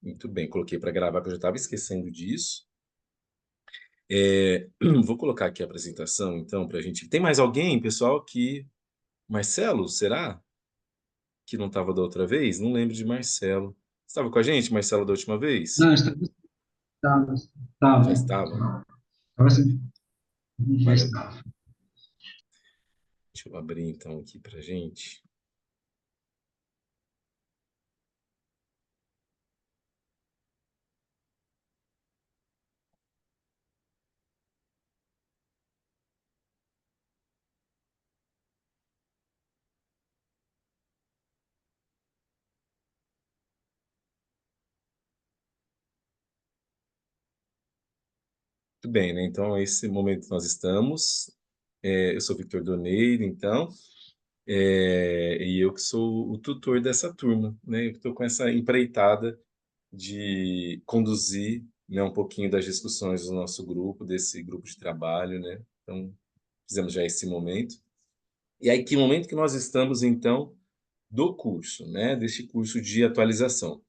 Muito bem, coloquei para gravar, que eu já estava esquecendo disso. Vou colocar aqui a apresentação, então, para a gente. Tem mais alguém, pessoal, que. Marcelo, será? Que não estava da outra vez? Não lembro de Marcelo. Estava com a gente, Marcelo, da última vez? Não, estava, Já estava, estava? estava sim, já Maravilha. estava. Deixa eu abrir, então, aqui para a gente. Muito bem, né? Então, esse momento nós estamos. Eu sou Victor Doneiro, então, e eu que sou o tutor dessa turma, né? Eu estou com essa empreitada de conduzir, né, um pouquinho das discussões do nosso grupo, desse grupo de trabalho, né? Então, fizemos já esse momento. E aí, que momento que nós estamos, então, do curso, né? Deste curso de atualização.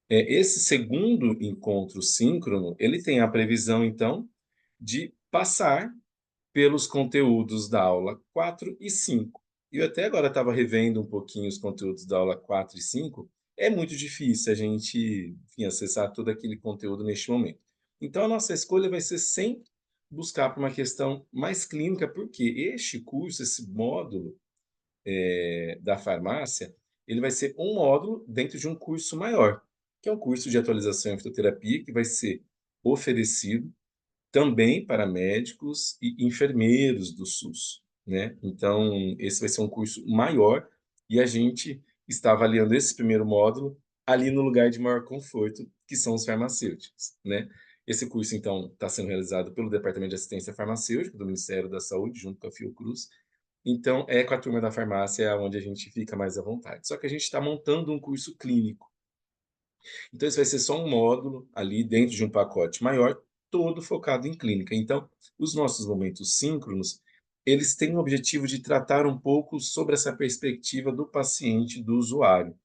Esse segundo encontro síncrono, ele tem a previsão, então, de passar pelos conteúdos da aula 4 e 5. Eu até agora estava revendo um pouquinho os conteúdos da aula 4 e 5. É muito difícil a gente, enfim, acessar todo aquele conteúdo neste momento. Então, a nossa escolha vai ser sempre buscar por uma questão mais clínica, porque este curso, esse módulo da farmácia, ele vai ser um módulo dentro de um curso maior, que é um curso de atualização em fitoterapia, que vai ser oferecido também para médicos e enfermeiros do SUS, né? Então, esse vai ser um curso maior e a gente está avaliando esse primeiro módulo ali no lugar de maior conforto, que são os farmacêuticos, né? Esse curso, então, está sendo realizado pelo Departamento de Assistência Farmacêutica do Ministério da Saúde, junto com a Fiocruz. Então, é com a turma da farmácia onde a gente fica mais à vontade. Só que a gente está montando um curso clínico. Então, esse vai ser só um módulo ali dentro de um pacote maior, todo focado em clínica. Então, os nossos momentos síncronos, eles têm o objetivo de tratar um pouco sobre essa perspectiva do paciente, do usuário.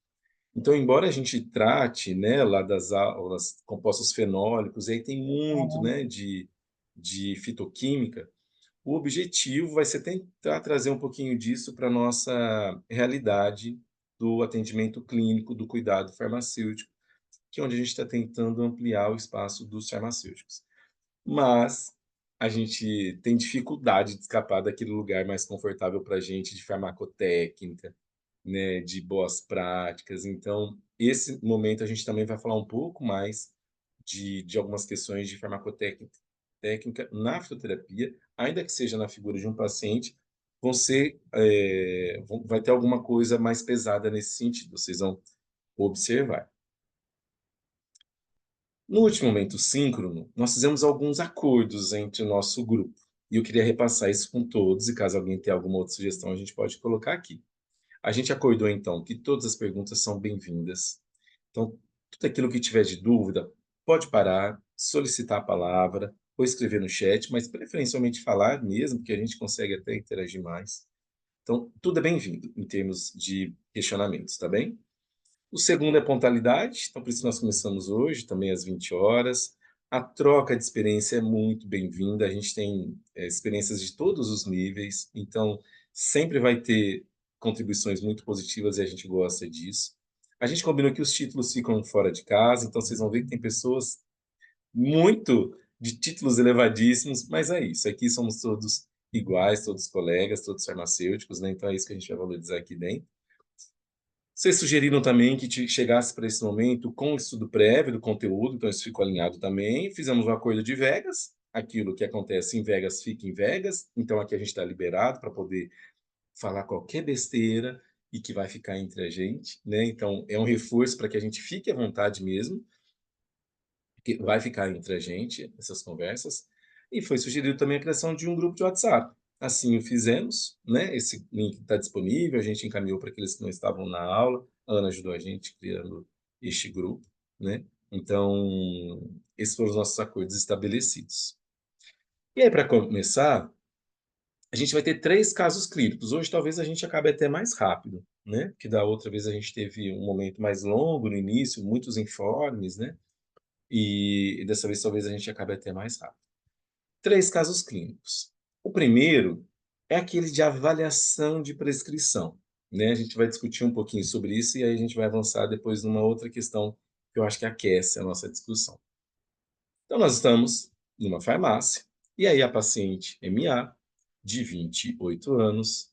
Então, embora a gente trate, né, lá das aulas compostos fenólicos, e aí tem muito, né, de fitoquímica, o objetivo vai ser tentar trazer um pouquinho disso para a nossa realidade do atendimento clínico, do cuidado farmacêutico, que é onde a gente está tentando ampliar o espaço dos farmacêuticos. Mas a gente tem dificuldade de escapar daquele lugar mais confortável para a gente de farmacotécnica, né, de boas práticas. Então, esse momento a gente também vai falar um pouco mais de algumas questões de farmacotécnica técnica na fitoterapia, ainda que seja na figura de um paciente, vai ter alguma coisa mais pesada nesse sentido, vocês vão observar. No último momento síncrono, nós fizemos alguns acordos entre o nosso grupo. E eu queria repassar isso com todos, e caso alguém tenha alguma outra sugestão, a gente pode colocar aqui. A gente acordou, então, que todas as perguntas são bem-vindas. Então, tudo aquilo que tiver de dúvida, pode parar, solicitar a palavra, ou escrever no chat, mas preferencialmente falar mesmo, porque a gente consegue até interagir mais. Então, tudo é bem-vindo em termos de questionamentos, tá bem? O segundo é pontualidade, então por isso nós começamos hoje, também às 20 horas. A troca de experiência é muito bem-vinda, a gente tem experiências de todos os níveis, então sempre vai ter contribuições muito positivas e a gente gosta disso. A gente combinou que os títulos ficam fora de casa, então vocês vão ver que tem pessoas muito de títulos elevadíssimos, mas é isso, aqui somos todos iguais, todos colegas, todos farmacêuticos, né? Então é isso que a gente vai valorizar aqui dentro. Vocês sugeriram também que chegasse para esse momento com o estudo prévio do conteúdo, então isso ficou alinhado também. Fizemos um acordo de Vegas, aquilo que acontece em Vegas fica em Vegas, então aqui a gente está liberado para poder falar qualquer besteira e que vai ficar entre a gente, né? Então é um reforço para que a gente fique à vontade mesmo, que vai ficar entre a gente essas conversas. E foi sugerido também a criação de um grupo de WhatsApp. Assim o fizemos, né? Esse link está disponível, a gente encaminhou para aqueles que não estavam na aula. A Ana ajudou a gente criando este grupo, né? Então, esses foram os nossos acordos estabelecidos. E aí, para começar, a gente vai ter 3 casos clínicos. Hoje, talvez a gente acabe até mais rápido, né? Que da outra vez a gente teve um momento mais longo no início, muitos informes, né? E dessa vez talvez a gente acabe até mais rápido. 3 casos clínicos. O primeiro é aquele de avaliação de prescrição, né? A gente vai discutir um pouquinho sobre isso e aí a gente vai avançar depois numa outra questão que eu acho que aquece a nossa discussão. Então, nós estamos numa farmácia e aí a paciente MA, de 28 anos,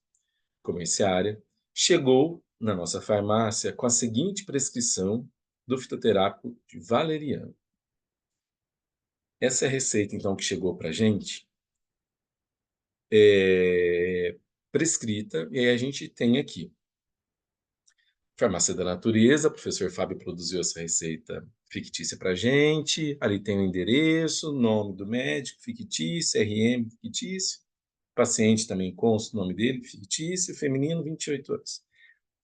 comerciária, chegou na nossa farmácia com a seguinte prescrição do fitoterápico de valeriano. Essa é a receita, então, que chegou para a gente, prescrita, e aí a gente tem aqui. Farmácia da Natureza, o professor Fábio produziu essa receita fictícia para a gente. Ali tem o endereço, nome do médico, fictício, RM, fictício. Paciente também consta o nome dele, fictício, feminino, 28 anos.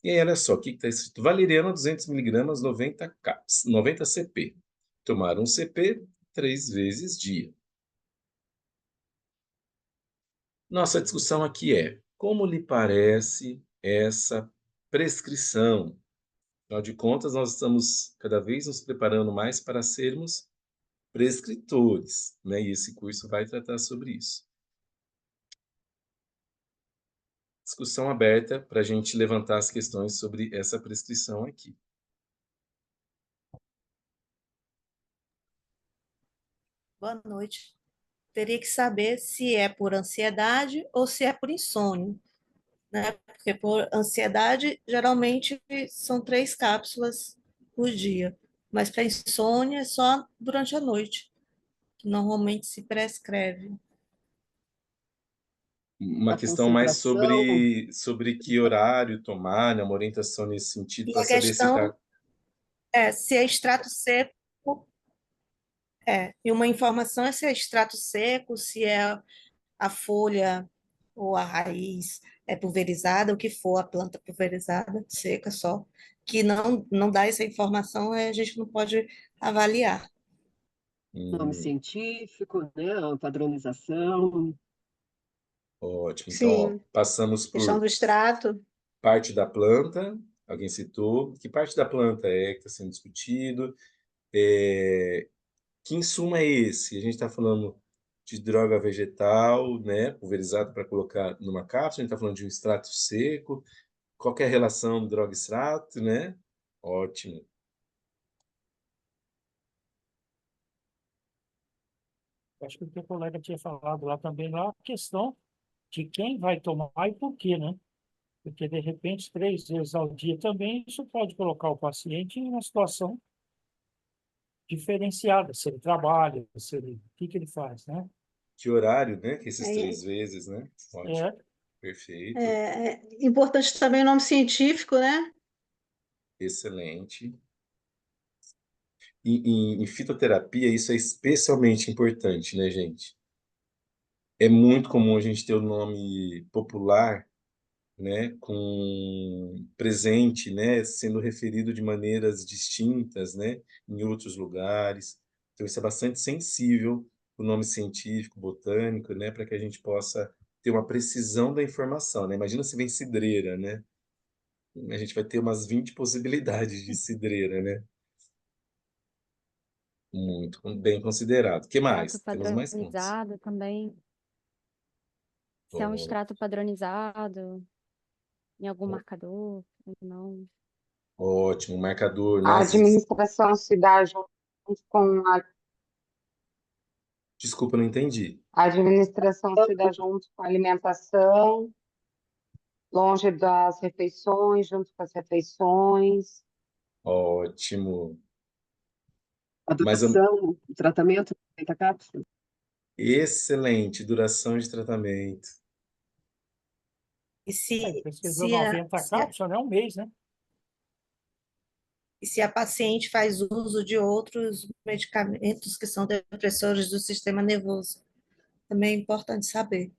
E aí, olha só, o que está escrito? Valeriana, 200 miligramas, 90 caps, 90 CP. Tomar um CP 3 vezes dia. Nossa discussão aqui é: como lhe parece essa prescrição? Afinal de contas, nós estamos cada vez nos preparando mais para sermos prescritores, né? E esse curso vai tratar sobre isso. Discussão aberta para a gente levantar as questões sobre essa prescrição aqui. Boa noite. Teria que saber se é por ansiedade ou se é por insônia, né? Porque por ansiedade, geralmente são 3 cápsulas por dia, mas para insônia é só durante a noite, que normalmente se prescreve. Uma A questão mais concentração, sobre que horário tomar, né? Uma orientação nesse sentido, E para a saber se está. questão é se é extrato seco, e uma informação é se é extrato seco, se é a folha ou a raiz é pulverizada, o que for, a planta pulverizada, seca só, que não dá essa informação, a gente não pode avaliar. nome científico, né, a padronização. Ótimo. Então, ó, Sim, passamos questão por do extrato. parte da planta, alguém citou. Que parte da planta é que está sendo discutido? Que insumo é esse? A gente está falando de droga vegetal, né, pulverizada para colocar numa cápsula, a gente está falando de um extrato seco. Qual que é a relação droga-extrato, né? Ótimo. Acho que o teu colega tinha falado lá também, lá a questão de quem vai tomar e por quê, né? Porque, de repente, 3 vezes ao dia também, isso pode colocar o paciente em uma situação diferenciada, se ele trabalha, se ele, o que que ele faz, né? Que horário, né? Que esses É, 3 vezes, né? Ótimo. É, Perfeito. é importante também o nome científico, né? Excelente. Em fitoterapia, isso é especialmente importante, né, gente? É muito comum a gente ter o nome popular, né, com presente, né, sendo referido de maneiras distintas, né, em outros lugares. Então isso é bastante sensível, o nome científico, botânico, né, para que a gente possa ter uma precisão da informação, né? Imagina se vem cidreira, né? A gente vai ter umas 20 possibilidades de cidreira, né? Muito bem considerado. O que Extrato mais? Temos mais pontos. padronizado também. Se é um Ó, extrato padronizado em algum marcador, ou não. ótimo, marcador, né? A administração se dá junto com Desculpa, não entendi. a administração se dá junto com a alimentação, longe das refeições, junto com as refeições. Ótimo. A Mas duração, o tratamento da cápsula. excelente duração de tratamento. E pesquisou 90 cápsulas, é um mês, né? se a paciente faz uso de outros medicamentos que são depressores do sistema nervoso, também é importante saber.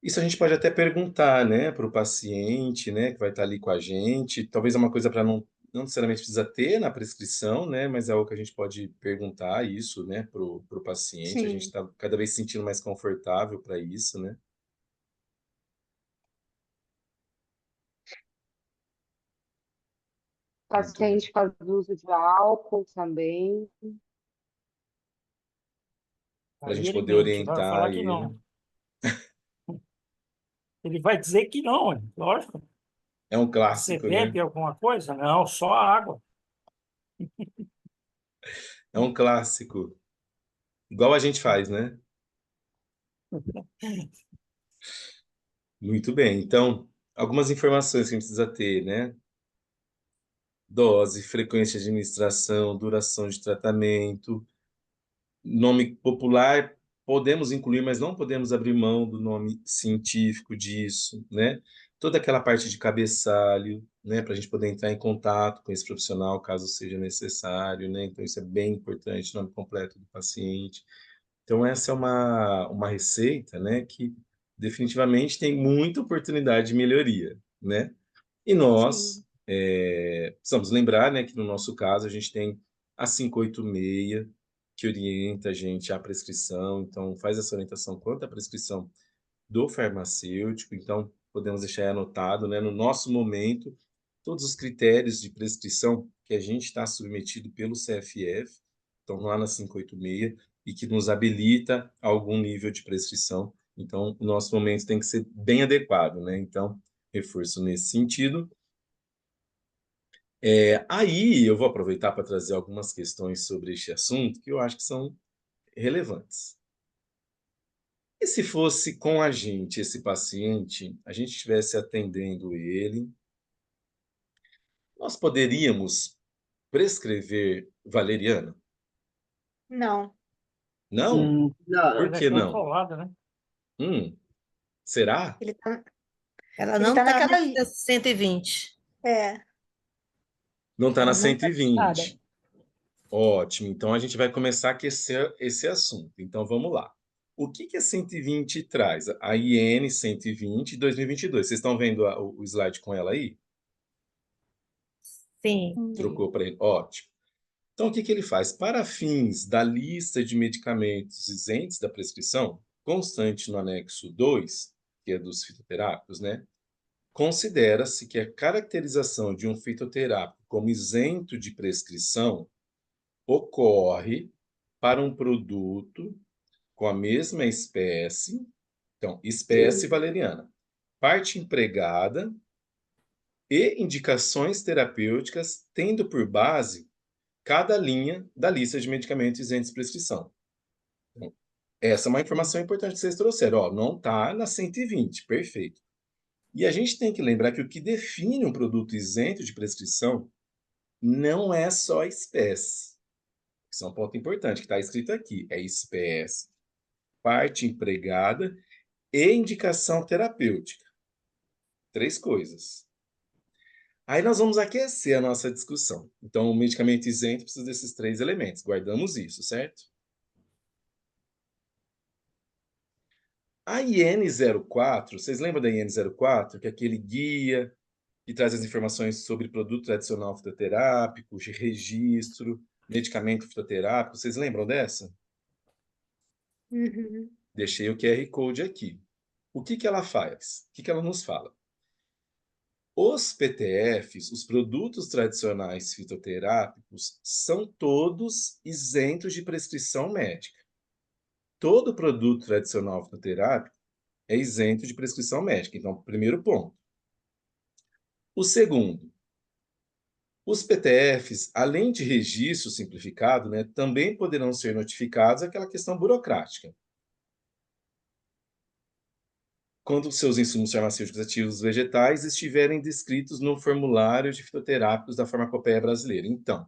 Isso a gente pode até perguntar, né, para o paciente, né, que vai estar ali com a gente. Talvez é uma coisa para não necessariamente precisa ter na prescrição, né, mas é algo que a gente pode perguntar isso, né, pro paciente. A gente Sim. está cada vez se sentindo mais confortável para isso, né? Paciente faz uso de álcool também. Para a Aí gente ele poder mente, vai orientar falar que ele. não. Ele vai dizer que não, lógico. É um Você clássico, né? bebe alguma coisa? Não, só água. É um clássico. Igual a gente faz, né? Muito bem. Então, algumas informações que a gente precisa ter, né? Dose, frequência de administração, duração de tratamento, nome popular, podemos incluir, mas não podemos abrir mão do nome científico disso, né? Toda aquela parte de cabeçalho, né? Para a gente poder entrar em contato com esse profissional, caso seja necessário, né? Então, isso é bem importante, nome completo do paciente. Então, essa é uma receita, né? Que definitivamente tem muita oportunidade de melhoria, né? E nós Sim. precisamos lembrar, né, que no nosso caso a gente tem a 586, que orienta a gente à prescrição, então faz essa orientação quanto à prescrição do farmacêutico, então podemos deixar aí anotado, né, no nosso momento, todos os critérios de prescrição que a gente está submetido pelo CFF, estão lá na 586, e que nos habilita a algum nível de prescrição, então o nosso momento tem que ser bem adequado, né, então reforço nesse sentido. Aí eu vou aproveitar para trazer algumas questões sobre este assunto que eu acho que são relevantes. E se fosse com a gente, esse paciente, a gente estivesse atendendo ele, nós poderíamos prescrever valeriana? Não. Não? Não. Por Ela é que não? controlada, né? Será? Ele tá, Ela ele não tá está naquela. na 120. É, Não está na Ela não está listada. 120. Ótimo, então a gente vai começar a aquecer esse assunto. Então vamos lá. O que que a 120 traz? A IN 120 2022. Vocês estão vendo o slide com ela aí? Sim. Trocou para ele. Ótimo. Então o que que ele faz? Para fins da lista de medicamentos isentos da prescrição, constante no anexo 2, que é dos fitoterápicos, né? Considera-se que a caracterização de um fitoterápico como isento de prescrição ocorre para um produto com a mesma espécie, então, espécie valeriana, parte empregada e indicações terapêuticas, tendo por base cada linha da lista de medicamentos isentos de prescrição. Então, essa é uma informação importante que vocês trouxeram. Ó, não está na 120, perfeito. E a gente tem que lembrar que o que define um produto isento de prescrição não é só a espécie. Isso é um ponto importante que está escrito aqui. É espécie, parte empregada e indicação terapêutica. 3 coisas. Aí nós vamos aquecer a nossa discussão. Então, o medicamento isento precisa desses 3 elementos. Guardamos isso, certo? A IN04, vocês lembram da IN04? Que é aquele guia que traz as informações sobre produto tradicional fitoterápico, registro, medicamento fitoterápico. Vocês lembram dessa? uhum. Deixei o QR Code aqui. O que que ela faz? O que que ela nos fala? Os PTFs, os produtos tradicionais fitoterápicos, são todos isentos de prescrição médica. Todo produto tradicional fitoterápico é isento de prescrição médica. Então, primeiro ponto. O segundo, os PTFs, além de registro simplificado, né, também poderão ser notificados aquela questão burocrática. Quando os seus insumos farmacêuticos ativos vegetais estiverem descritos no formulário de fitoterápicos da Farmacopeia Brasileira. Então,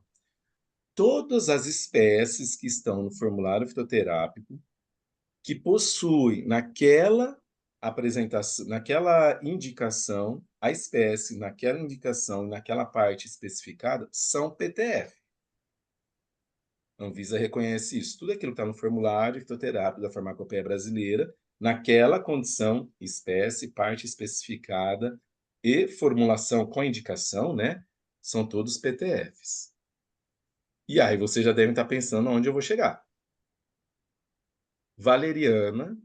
todas as espécies que estão no formulário fitoterápico que possuem naquela apresentação, naquela indicação, a espécie naquela indicação e naquela parte especificada são PTF. A Anvisa reconhece isso. Tudo aquilo que está no formulário fitoterápico da Farmacopeia Brasileira, naquela condição, espécie, parte especificada e formulação com indicação, né? São todos PTFs. E aí vocês já devem estar pensando onde eu vou chegar. Valeriana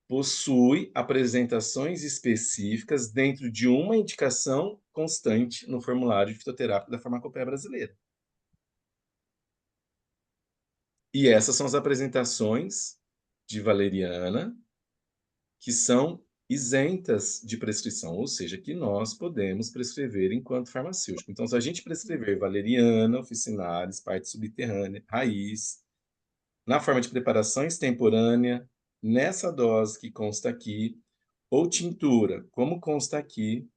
possui apresentações específicas dentro de uma indicação constante no formulário de fitoterápico da Farmacopeia Brasileira. E essas são as apresentações de valeriana que são isentas de prescrição, ou seja, que nós podemos prescrever enquanto farmacêutico. Então, se a gente prescrever valeriana, officinalis, parte subterrânea, raiz, na forma de preparação extemporânea, nessa dose que consta aqui, ou tintura, como consta aqui,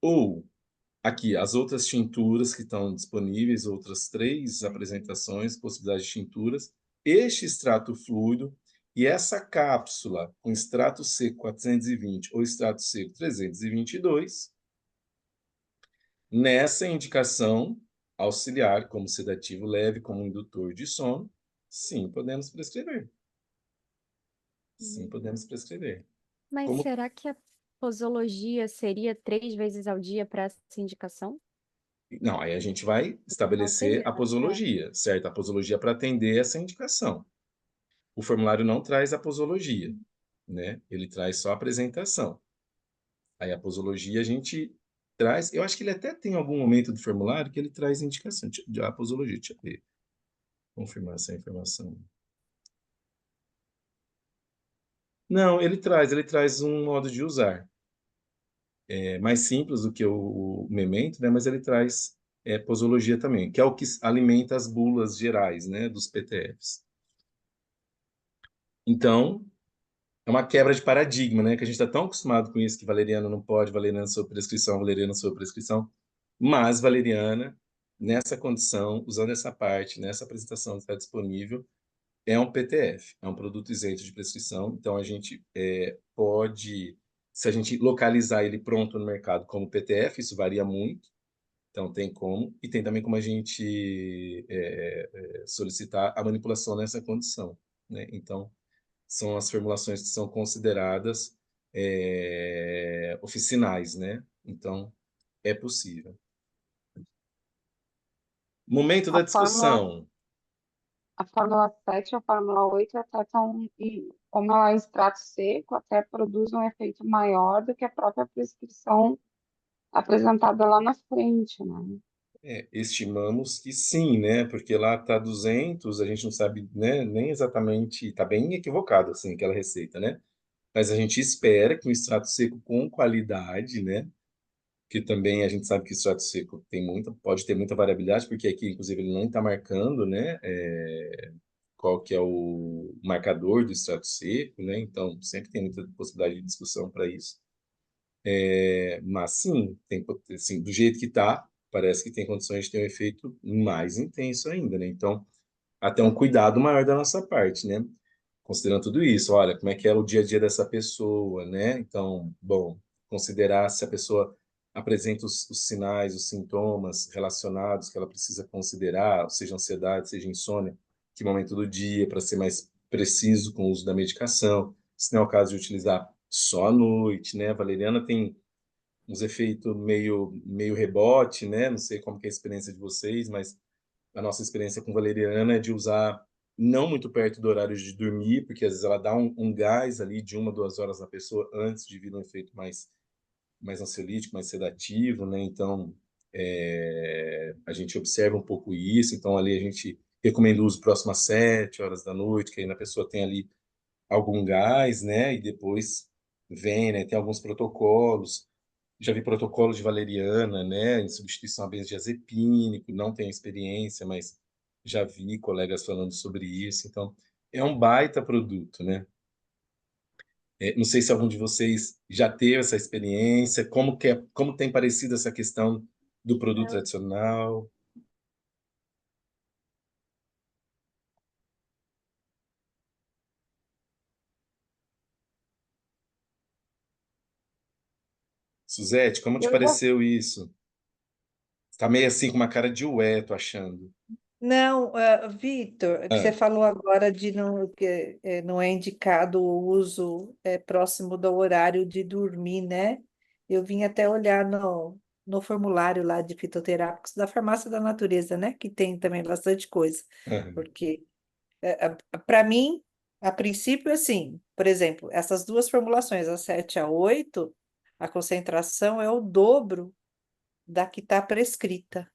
ou aqui as outras tinturas que estão disponíveis, outras 3 apresentações, possibilidades de tinturas, este extrato fluido e essa cápsula com extrato seco 420 ou extrato seco 322, nessa indicação auxiliar, como sedativo leve, como indutor de sono, sim, podemos prescrever. Sim, podemos prescrever. Mas Como será que a posologia seria 3 vezes ao dia para essa indicação? Não, aí a gente vai estabelecer seria, a né? posologia, certo? A posologia para atender essa indicação. O formulário não traz a posologia, né? Ele traz só a apresentação. Aí a posologia a gente traz, eu acho que ele até tem algum momento do formulário que ele traz indicação de a posologia, deixa eu ver. Confirmar essa informação. Não, ele traz um modo de usar. É mais simples do que o memento, né? Mas ele traz posologia também, que é o que alimenta as bulas gerais, né? Dos PTFs. Então, é uma quebra de paradigma, né? Que a gente está tão acostumado com isso, que valeriana não pode, valeriana sob prescrição, valeriana sob prescrição. Mas valeriana, nessa condição, usando essa parte, nessa apresentação que está disponível, é um PTF, é um produto isento de prescrição. Então, a gente pode, se a gente localizar ele pronto no mercado como PTF, isso varia muito. Então, tem como. E tem também como a gente solicitar a manipulação nessa condição, né? Então, são as formulações que são consideradas oficinais, né? Então, é possível. Momento da A fórmula, discussão. a fórmula 7 e a fórmula 8 até são, como ela é extrato seco, até produz um efeito maior do que a própria prescrição apresentada lá na frente, né? Estimamos que sim, né? Porque lá está 200, a gente não sabe, né, nem exatamente, está bem equivocado assim aquela receita, né? Mas a gente espera que um extrato seco com qualidade, né? Que também a gente sabe que o extrato seco pode ter muita variabilidade, porque aqui, inclusive, ele não está marcando, né? Qual que é o marcador do extrato seco, né? Então, sempre tem muita possibilidade de discussão para isso. Mas sim, assim, do jeito que está, parece que tem condições de ter um efeito mais intenso ainda, né? Então, até um cuidado maior da nossa parte, né? Considerando tudo isso, olha, como é que é o dia a dia dessa pessoa, né? Então, bom, considerar se a pessoa apresenta os sinais, os sintomas relacionados que ela precisa considerar, seja ansiedade, seja insônia, que momento do dia, para ser mais preciso com o uso da medicação, se não é o caso de utilizar só à noite, né? A valeriana tem uns efeitos meio rebote, né? Não sei como que é a experiência de vocês, mas a nossa experiência com valeriana é de usar não muito perto do horário de dormir, porque às vezes ela dá um gás ali de 1, 2 horas na pessoa antes de vir um efeito mais ansiolítico, mais sedativo, né? Então, a gente observa um pouco isso. Então, ali a gente recomenda o uso próximo às 7 horas da noite, que aí a pessoa tem ali algum gás, né? E depois vem, né? Tem alguns protocolos. Já vi protocolo de valeriana, né, em substituição a benzodiazepínico, não tenho experiência, mas já vi colegas falando sobre isso. Então, é um baita produto, né? Não sei se algum de vocês já teve essa experiência, como tem parecido essa questão do produto tradicional. Suzete, como te Eu já pareceu isso? Tá meio assim com uma cara de ué, tô achando. Não, Vitor, que você Ah, falou agora de que não é indicado o uso próximo do horário de dormir, né? Eu vim até olhar no formulário lá de fitoterápicos da Farmácia da Natureza, né? Que tem também bastante coisa. ah, Porque, para mim, A princípio, assim, por exemplo, essas duas formulações, a 7 e a 8, a concentração é o dobro da que está prescrita,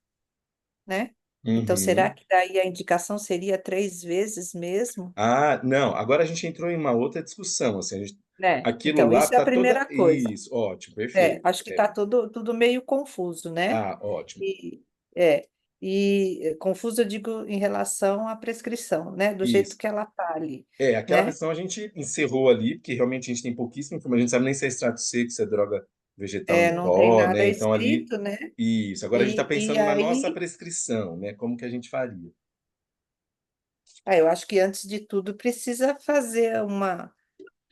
né? Então, será Uhum. que daí a indicação seria 3 vezes mesmo? Ah, não, agora a gente entrou em uma outra discussão, assim, Né? aquilo Então, lá isso é a tá toda... primeira coisa. Isso, ótimo, perfeito. Acho que está tudo meio confuso, né? Ótimo. E, é, confuso eu digo em relação à prescrição, né? Do jeito Isso. que ela está ali, Aquela né? questão a gente encerrou ali, porque realmente a gente tem pouquíssima informação, a gente não sabe nem se é extrato seco, se é droga vegetal em Não tem pó, né? nada Então ali, escrito, né? isso. Agora a gente está E pensando na nossa aí, prescrição, né? Como que a gente faria? eu acho que antes de tudo precisa fazer uma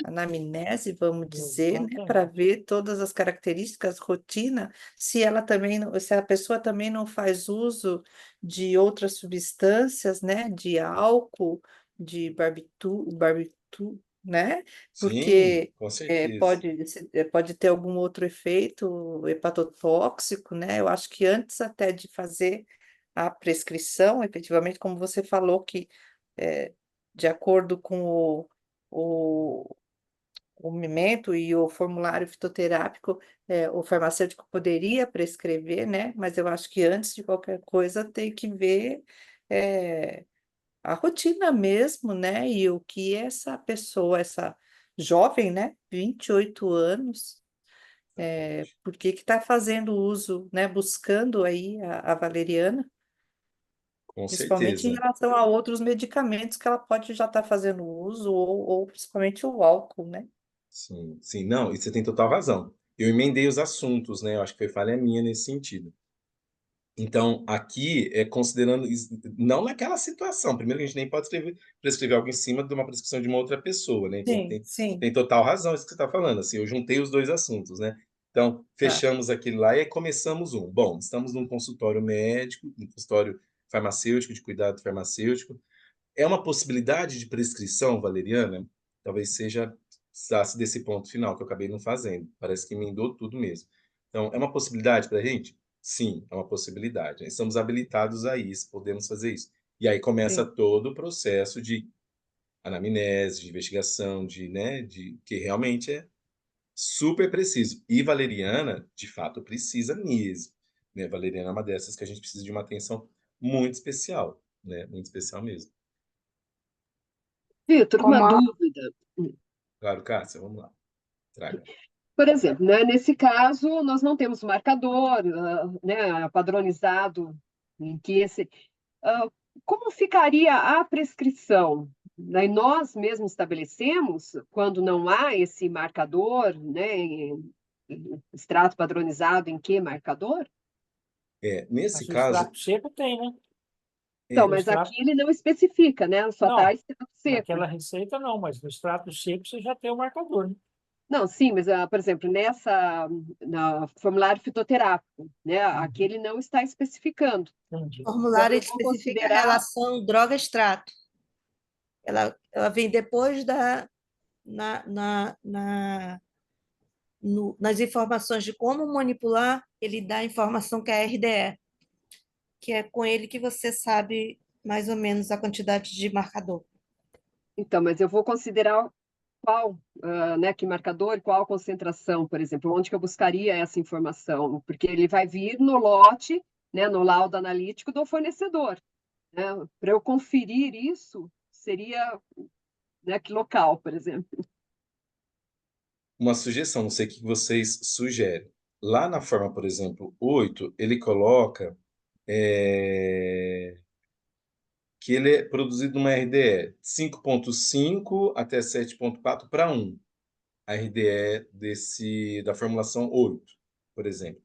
anamnese, vamos dizer, né, para Exatamente. ver todas as características, rotina, se ela também, se a pessoa também não faz uso de outras substâncias, né, de álcool, de barbitu, né, Sim, porque com certeza. pode ter algum outro efeito hepatotóxico, né, eu acho que antes até de fazer a prescrição, efetivamente, como você falou, que de acordo com o o mimento e o formulário fitoterápico, o farmacêutico poderia prescrever, né? Mas eu acho que antes de qualquer coisa tem que ver eh, a rotina mesmo, né? E o que essa pessoa, essa jovem, né? 28 anos, Exatamente. por que está fazendo uso, né? Buscando aí a valeriana, Com principalmente em certeza. relação a outros medicamentos que ela pode já estar fazendo uso, ou principalmente o álcool, né? Sim, sim. Não, e você tem total razão. Eu emendei os assuntos, né? Eu acho que foi falha minha nesse sentido. Então, aqui, considerando isso, não naquela situação. Primeiro que a gente nem pode prescrever algo em cima de uma prescrição de uma outra pessoa, né? Então, Sim, sim. tem total razão isso que você está falando. Assim, eu juntei os dois assuntos, né? Então, Tá. fechamos aquele lá e aí começamos um. Bom, estamos num consultório médico, num consultório farmacêutico, de cuidado farmacêutico. É uma possibilidade de prescrição valeriana? Talvez seja, precisasse desse ponto final, que eu acabei não fazendo. Parece que emendou tudo mesmo. Então, é uma possibilidade para a gente? Sim, é uma possibilidade. Estamos habilitados a isso, podemos fazer isso. E aí começa Sim, todo o processo de anamnese, de investigação, de que realmente é super preciso. E valeriana, de fato, precisa mesmo. Né? Valeriana é uma dessas que a gente precisa de uma atenção muito especial, né? Muito especial mesmo. Vitor, uma Como a, dúvida. Claro, Cássia, vamos lá. Traga. Por exemplo, né, nesse caso, nós não temos marcador, né, padronizado em que ah, como ficaria a prescrição? Daí nós mesmos estabelecemos, quando não há esse marcador, né, extrato padronizado em que marcador? Nesse Mas o caso, extrato seco tem, né? Então, O é, mas extrato, aqui ele não especifica, né? Só está não, extrato seco. naquela receita não, mas no extrato seco você já tem o marcador, né? Não, sim, mas, por exemplo, na formulário fitoterápico, né? Aqui Uhum, ele não está especificando. O entendi. Então, formulário eu vou especifica a considerar. relação droga-extrato. Ela vem depois nas informações de como manipular, ele dá a informação que é a RDE, que é com ele que você sabe mais ou menos a quantidade de marcador. Então, mas eu vou considerar qual, né, que marcador, qual concentração, por exemplo, onde que eu buscaria essa informação, porque ele vai vir no lote, né, no laudo analítico do fornecedor, né? Para eu conferir isso, seria, né, que local, por exemplo. uma sugestão, não sei o que vocês sugerem. Lá na forma, por exemplo, 8, ele coloca é, que ele é produzido numa RDE 5.5 até 7.4 para 1. A RDE da formulação 8, por exemplo.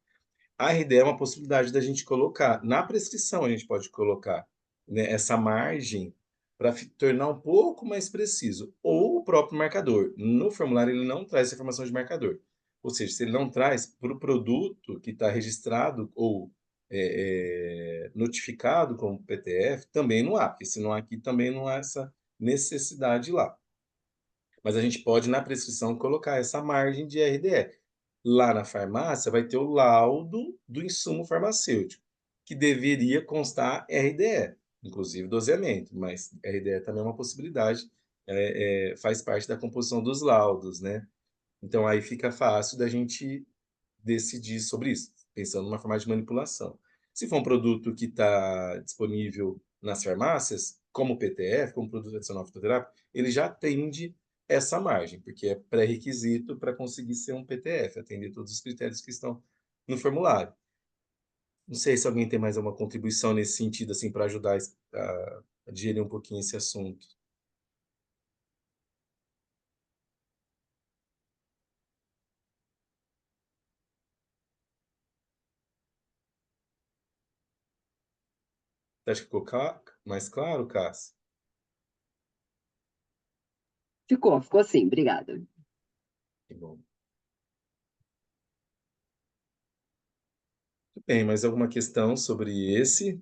A RDE é uma possibilidade da gente colocar. Na prescrição, a gente pode colocar, né, essa margem para tornar um pouco mais preciso. Ou o próprio marcador. No formulário, ele não traz essa informação de marcador. Ou seja, se ele não traz para o produto que está registrado ou notificado como PTF, também não há. Porque se não há aqui, também não há essa necessidade lá. Mas a gente pode, na prescrição, colocar essa margem de RDE. Lá na farmácia vai ter o laudo do insumo farmacêutico, que deveria constar RDE, inclusive doseamento, mas RDE também é uma possibilidade faz parte da composição dos laudos, né? Então aí fica fácil da gente decidir sobre isso, pensando numa forma de manipulação. Se for um produto que está disponível nas farmácias, como PTF, como produto adicional fitoterápico, ele já atende essa margem, porque é pré-requisito para conseguir ser um PTF, atender todos os critérios que estão no formulário. Não sei se alguém tem mais alguma contribuição nesse sentido, assim, para ajudar a digerir um pouquinho esse assunto. Você acha que ficou mais claro, Cássio? Ficou sim, obrigada. Que bom. Tudo bem, mais alguma questão sobre esse?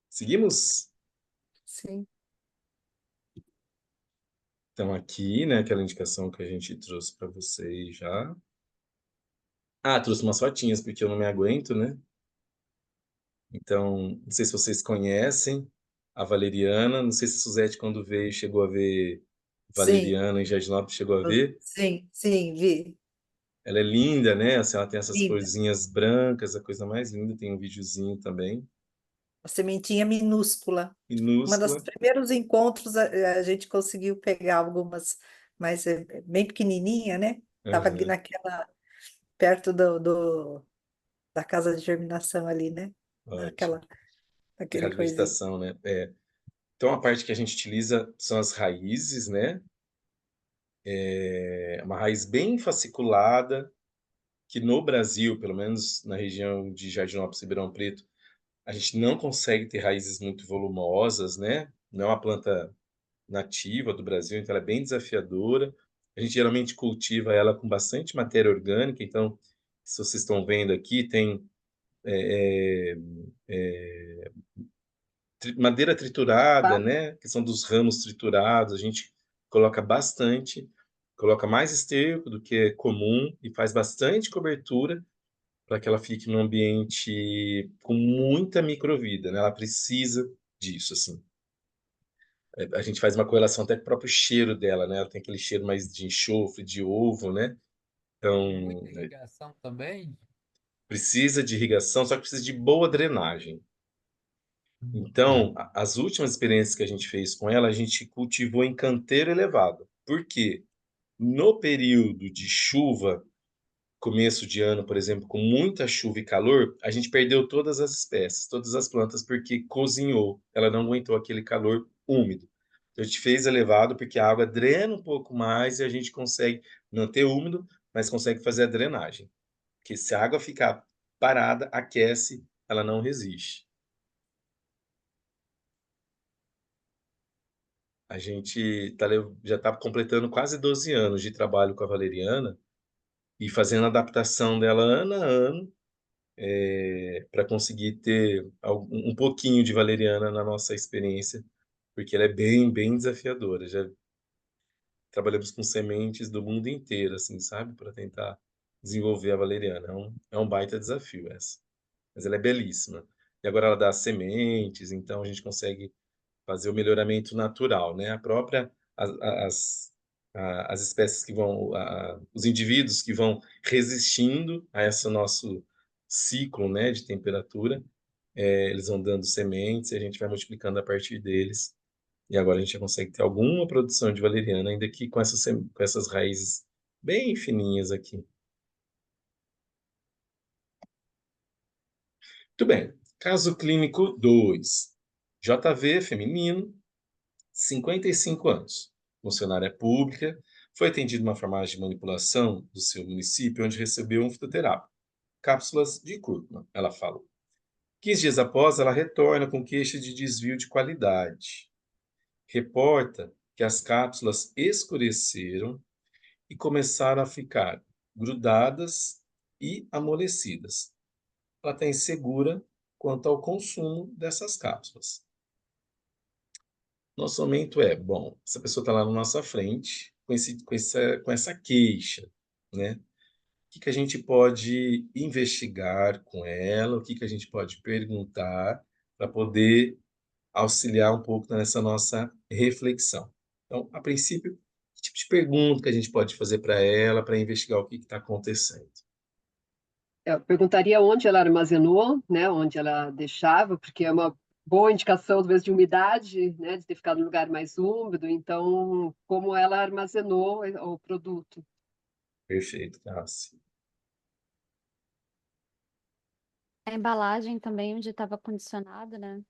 Seguimos? Sim. Então, aqui, né, aquela indicação que a gente trouxe para vocês já. Ah, trouxe umas fotinhas, porque eu não me aguento, né? Então, não sei se vocês conhecem a valeriana. Não sei se a Suzete, quando veio, chegou a ver Sim, valeriana em Jardinópolis, chegou a ver. sim, vi. Ela é linda, né? Assim, ela tem essas Linda. florzinhas brancas, a coisa mais linda. Tem um videozinho também. A sementinha minúscula. Uma dos Minúscula. primeiros encontros a gente conseguiu pegar algumas, mas bem pequenininha, né? Estava ali Aham, naquela, perto da casa de germinação ali, né? ótimo. Aquele Mercado de coisinho. vegetação, né? É. Então, a parte que a gente utiliza são as raízes, né? É uma raiz bem fasciculada, que no Brasil, pelo menos na região de Jardinópolis e Ribeirão Preto, a gente não consegue ter raízes muito volumosas, né? Não é uma planta nativa do Brasil, então ela é bem desafiadora. A gente geralmente cultiva ela com bastante matéria orgânica, então, se vocês estão vendo aqui, tem é, madeira triturada, Tá? né? Que são dos ramos triturados, a gente coloca bastante, coloca mais esterco do que é comum e faz bastante cobertura para que ela fique num ambiente com muita microvida, né? Ela precisa disso, assim. A gente faz uma correlação até com o próprio cheiro dela, né? Ela tem aquele cheiro mais de enxofre, de ovo, né? Então, Muita irrigação também? precisa de irrigação, só que precisa de boa drenagem. Então, as últimas experiências que a gente fez com ela, a gente cultivou em canteiro elevado. Por quê? No período de chuva, começo de ano, por exemplo, com muita chuva e calor, a gente perdeu todas as espécies, todas as plantas, porque cozinhou. Ela não aguentou aquele calor úmido. Então, a gente fez elevado porque a água drena um pouco mais e a gente consegue manter úmido, mas consegue fazer a drenagem. Porque se a água ficar parada, aquece, ela não resiste. A gente já está completando quase 12 anos de trabalho com a valeriana e fazendo adaptação dela ano a ano, para conseguir ter um pouquinho de valeriana na nossa experiência, porque ela é bem, bem desafiadora. Já trabalhamos com sementes do mundo inteiro, assim, sabe? Para tentar desenvolver a valeriana. É um baita desafio essa. Mas ela é belíssima. E agora ela dá sementes, então a gente consegue fazer o melhoramento natural, né? A própria as, as espécies que vão, os indivíduos que vão resistindo a esse nosso ciclo, né, de temperatura, eles vão dando sementes e a gente vai multiplicando a partir deles. E agora a gente já consegue ter alguma produção de valeriana, ainda que com essas raízes bem fininhas aqui. Muito bem. Caso clínico 2. JV feminino, 55 anos. Funcionária pública, foi atendida numa farmácia de manipulação do seu município, onde recebeu um fitoterápico, cápsulas de cúrcuma, ela falou. 15 dias após, ela retorna com queixa de desvio de qualidade. Reporta que as cápsulas escureceram e começaram a ficar grudadas e amolecidas. Ela está insegura quanto ao consumo dessas cápsulas. Nosso momento é, bom, essa pessoa está lá na nossa frente com essa queixa, né? que a gente pode investigar com ela, o que a gente pode perguntar para poder auxiliar um pouco nessa nossa reflexão. Então, a princípio, que tipo de pergunta que a gente pode fazer para ela para investigar o que está acontecendo? Eu perguntaria onde ela armazenou, né, onde ela deixava, porque é uma boa indicação, às vezes, de umidade, né, de ter ficado no lugar mais úmido. Então, como ela armazenou o produto. Perfeito, Cassi. A embalagem também, onde estava condicionado, né?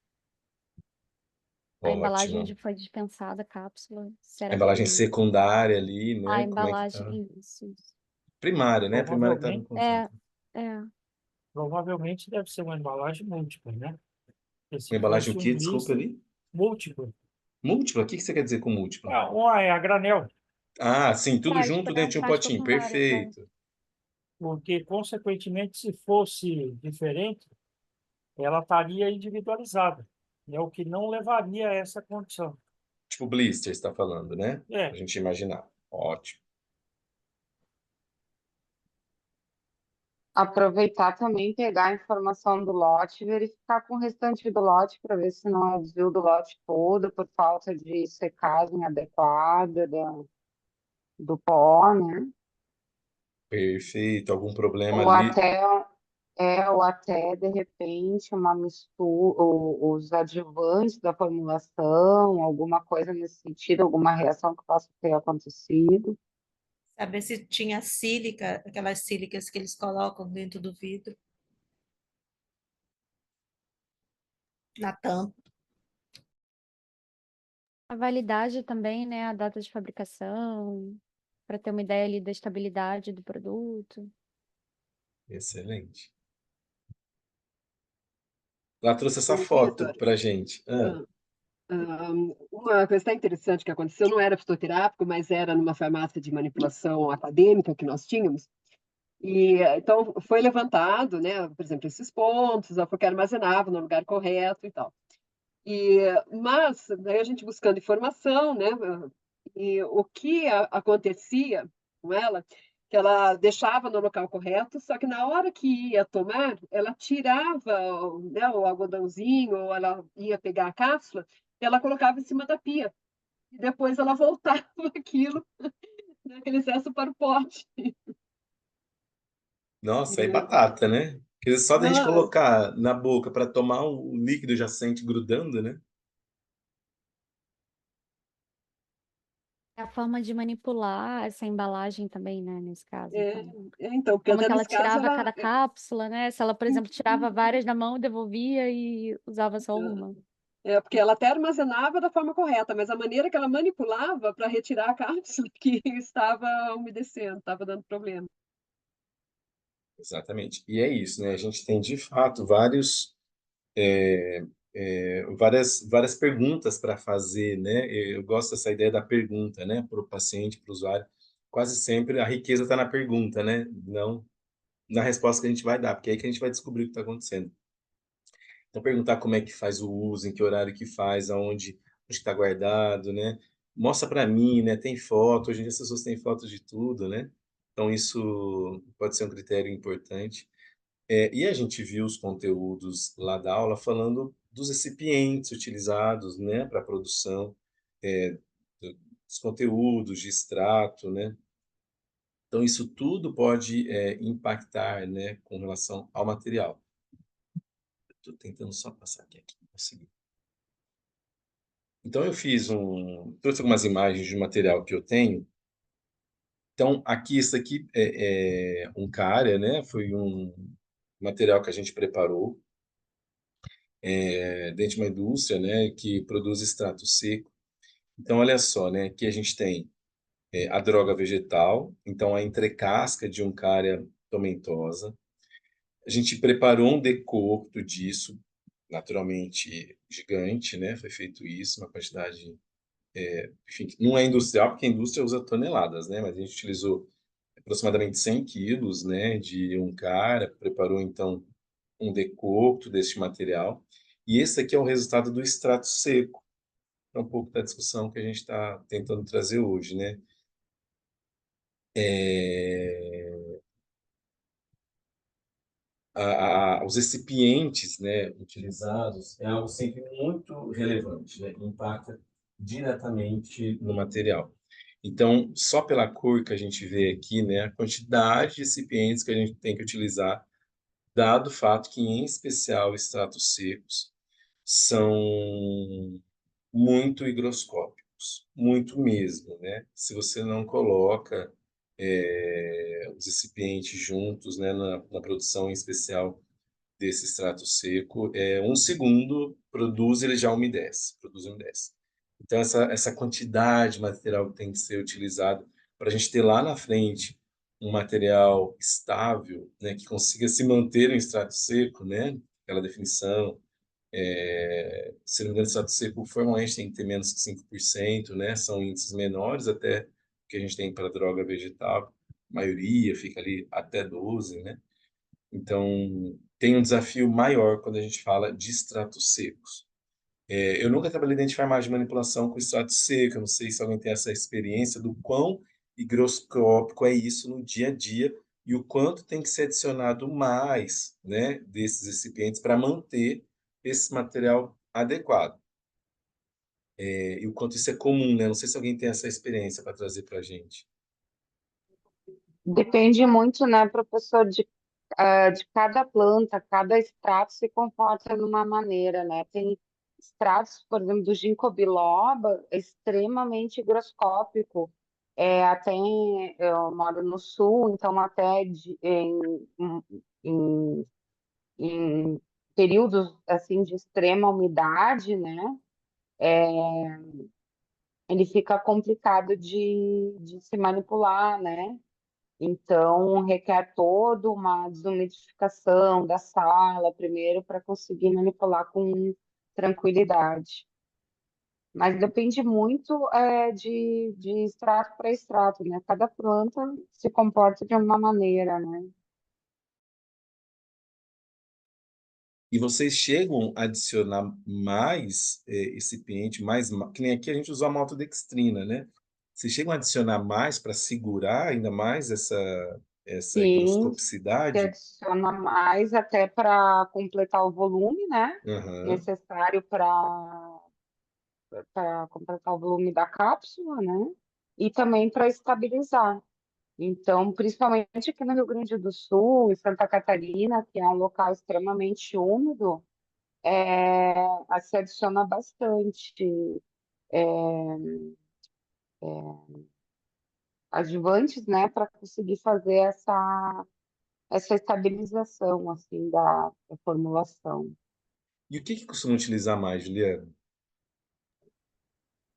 A embalagem Ótimo. onde foi dispensada a cápsula, se A era embalagem com secundária ali, a né? Como é que tá? embalagem, isso. Primária, né? A primária que estava em Provavelmente, contato. É, é. provavelmente deve ser uma embalagem múltipla, né? Porque Uma se embalagem o fosse quê? um Desculpa blister, ali. múltiplo. Múltipla? O que você quer dizer com múltipla? Ah, é a granel, Ah, sim, tudo Frasco, junto né? dentro Um de um frasco potinho. com várias, é. Perfeito. porque, consequentemente, se fosse diferente, ela estaria individualizada, né? O que não levaria a essa condição. Tipo blister, você está falando, né? A É, gente imaginar. Ótimo. Aproveitar também, pegar a informação do lote, verificar com o restante do lote para ver se não é o desvio do lote todo por falta de secagem adequada do pó, né? Perfeito. Algum problema Ou ali. até, ou até de repente uma mistura, os adjuvantes da formulação, alguma coisa nesse sentido, alguma reação que possa ter acontecido. Saber se tinha sílica, aquelas sílicas que eles colocam dentro do vidro, na tampa. A validade também, né? A data de fabricação, para ter uma ideia ali da estabilidade do produto. Excelente. Ela trouxe essa O foto Vitor, pra gente. uma coisa interessante que aconteceu, não era fitoterápico, mas era numa farmácia de manipulação acadêmica que nós tínhamos. E então foi levantado, né, por exemplo, esses pontos, porque armazenava no lugar correto e tal. Mas daí a gente buscando informação, né, e o que acontecia com ela, que ela deixava no local correto, só que na hora que ia tomar, ela tirava, né, o algodãozinho, ou ela ia pegar a cápsula, e ela colocava em cima da pia. E depois ela voltava aquilo, né, aquele excesso para o pote. Nossa, aí E, batata, né? Porque só da gente não, colocar na boca para tomar o líquido já sente grudando, né? É a forma de manipular essa embalagem também, né? Nesse caso, é, então. então, porque Como até que ela nesse caso tirava ela cada cápsula, né? Se ela, por exemplo, tirava várias da mão, devolvia e usava só uma. porque ela até armazenava da forma correta, mas a maneira que ela manipulava para retirar a cápsula que estava umedecendo, estava dando problema. Exatamente. E é isso, né? A gente tem de fato várias perguntas para fazer, né? Eu gosto dessa ideia da pergunta, né? Para o paciente, para o usuário. Quase sempre a riqueza está na pergunta, né? Não na resposta que a gente vai dar, porque é aí que a gente vai descobrir o que está acontecendo. Então, perguntar como é que faz o uso, em que horário que faz, aonde está guardado, né? Mostra para mim, né? Tem foto, hoje em dia as pessoas têm fotos de tudo, né? Então, isso pode ser um critério importante. E a gente viu os conteúdos lá da aula falando dos recipientes utilizados, né, para a produção, é, dos conteúdos de extrato, né? Então, isso tudo pode impactar, né, com relação ao material. Estou tentando só passar aqui, consegui. Então, trouxe algumas imagens de material que eu tenho. Então, aqui, isso aqui é um cária, né? Foi um material que a gente preparou dentro de uma indústria, né, que produz extrato seco. Então, olha só, né? Aqui a gente tem a droga vegetal, então a entrecasca de um cária tomentosa. A gente preparou um decocto disso, naturalmente gigante, né? Foi feito isso, uma quantidade, enfim, não é industrial, porque a indústria usa toneladas, né? Mas a gente utilizou aproximadamente 100 quilos, né, de um cária, preparou então um decocto deste material. E esse aqui é o resultado do extrato seco. É um pouco da discussão que a gente está tentando trazer hoje, né? os recipientes, né, utilizados é algo sempre muito relevante, né, impacta diretamente no material. Então, só pela cor que a gente vê aqui, né, a quantidade de recipientes que a gente tem que utilizar, dado o fato que, em especial, extratos secos são muito higroscópicos, muito mesmo, né? Se você não coloca os recipientes juntos, né, na produção em especial desse extrato seco, 1 segundo produz, ele já umedece, produz e umedece. Então, essa quantidade de material que tem que ser utilizado para a gente ter lá na frente um material estável, né, que consiga se manter em extrato seco, né, aquela definição, se não me engano, extrato seco formalmente tem que ter menos que 5%, né, são índices menores até que a gente tem para droga vegetal, a maioria fica ali até 12, né? Então, tem um desafio maior quando a gente fala de extratos secos. Eu nunca trabalhei dentro de farmácia de manipulação com extrato seco, eu não sei se alguém tem essa experiência do quão higroscópico é isso no dia a dia e o quanto tem que ser adicionado mais, né, desses recipientes para manter esse material adequado. E o quanto isso é comum, né? Não sei se alguém tem essa experiência para trazer para a gente. Depende muito, né, professor, de cada planta, cada extrato se comporta de uma maneira, né? Tem extratos, por exemplo, do ginkgo biloba, é extremamente higroscópico. Eu moro no sul, então até em, em períodos assim de extrema umidade, né? Ele fica complicado de se manipular, né? Então, requer toda uma desumidificação da sala primeiro para conseguir manipular com tranquilidade. Mas depende muito de extrato para extrato, né? Cada planta se comporta de uma maneira, né? E vocês chegam a adicionar mais recipiente, que nem aqui a gente usa a maltodextrina, né? Vocês chegam a adicionar mais para segurar ainda mais essa Sim, se higroscopicidade? adiciona mais até para completar o volume, né? Aham. Necessário para completar o volume da cápsula, né? E também para estabilizar. Então, principalmente aqui no Rio Grande do Sul e Santa Catarina, que é um local extremamente úmido, se adiciona bastante adjuvantes, né, para conseguir fazer essa estabilização assim da formulação. E o que costuma utilizar mais, Juliana?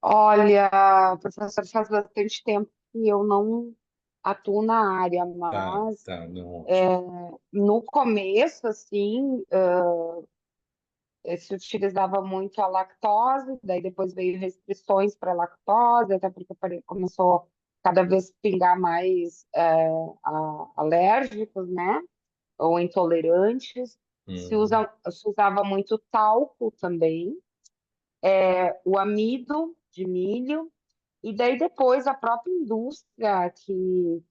Olha, professor, faz bastante tempo que eu não atuo na área, Tá, mas tá, não, ótimo. no começo, assim, se utilizava muito a lactose, daí depois veio restrições para lactose, até porque começou cada vez pingar mais alérgicos, né? Ou intolerantes. Hum. Se usava muito talco também, o amido de milho, e daí depois a própria indústria que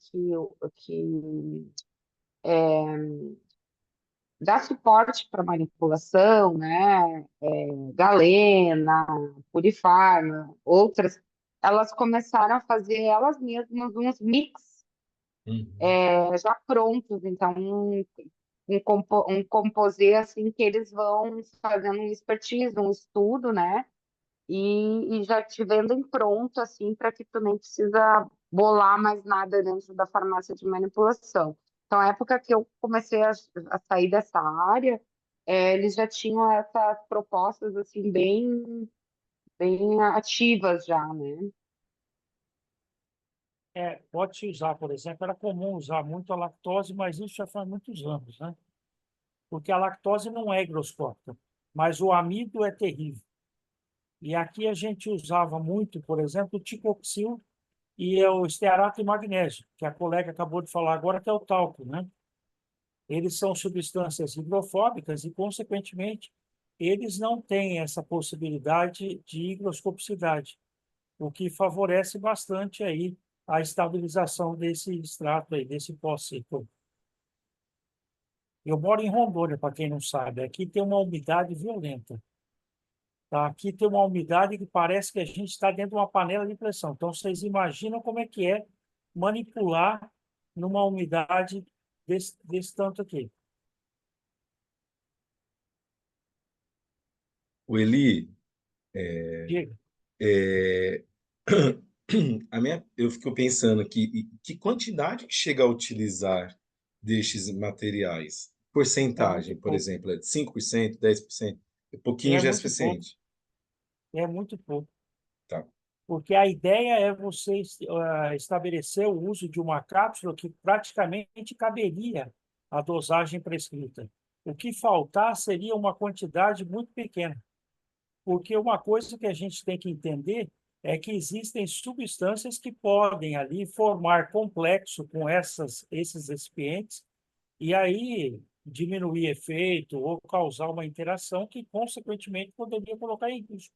dá suporte para manipulação, né? Galena, Purifarma, outras, elas começaram a fazer elas mesmas uns mix Uhum. já prontos, então um composê assim que eles vão fazendo um expertise, um estudo, né? E já te vendem pronto assim para que tu nem precisa bolar mais nada dentro da farmácia de manipulação. Então, a época que eu comecei a sair dessa área, eles já tinham essas propostas assim bem ativas já, né? Pode-se usar, por exemplo, era comum usar muito a lactose, mas isso já faz muitos anos, né? Porque a lactose não é higroscópica, mas o amido é terrível. E aqui a gente usava muito, por exemplo, o ticoxil e o estearato de magnésio, que a colega acabou de falar agora, que é o talco, né? Eles são substâncias hidrofóbicas e, consequentemente, eles não têm essa possibilidade de higroscopicidade, o que favorece bastante aí a estabilização desse extrato aí, desse pó seco. Eu moro em Rondônia, para quem não sabe. Aqui tem uma umidade violenta. Tá? Aqui tem uma umidade que parece que a gente está dentro de uma panela de pressão. Então, vocês imaginam como é manipular numa umidade desse tanto aqui. O Eli, Diga. é, eu fico pensando que quantidade que chega a utilizar destes materiais? É muito Porcentagem, por pouco. exemplo, é de 5%, 10%? Pouquinho É já é muito pouco. suficiente. É muito pouco. Tá. Porque a ideia é você estabelecer o uso de uma cápsula que praticamente caberia a dosagem prescrita. O que faltar seria uma quantidade muito pequena. Porque uma coisa que a gente tem que entender é que existem substâncias que podem ali formar complexo com esses recipientes e aí diminuir efeito ou causar uma interação que, consequentemente, poderia colocar em risco.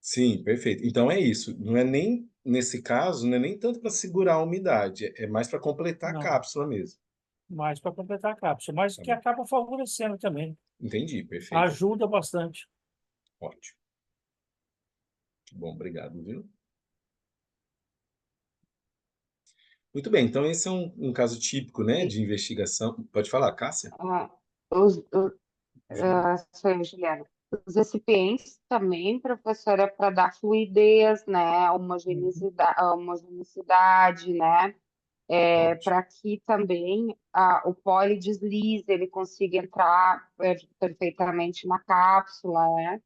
Sim, perfeito. Então é isso. Não é nem, nesse caso, não é nem tanto para segurar a umidade, é mais para completar a Não, cápsula mesmo. mais para completar a cápsula, mas Tá que bom. acaba favorecendo também. Entendi, perfeito. Ajuda bastante. Ótimo. Bom, obrigado, viu? Muito bem, então esse é um caso típico, né, E, de investigação. Pode falar, Cássia? ah, os, o- Juliana. sou eu, Juliana. Os recipientes também, professora, para dar fluidez, né, Uhum. homogeneidade, né, Ótimo. para que também o poli deslize, ele consiga entrar perfeitamente na cápsula, né,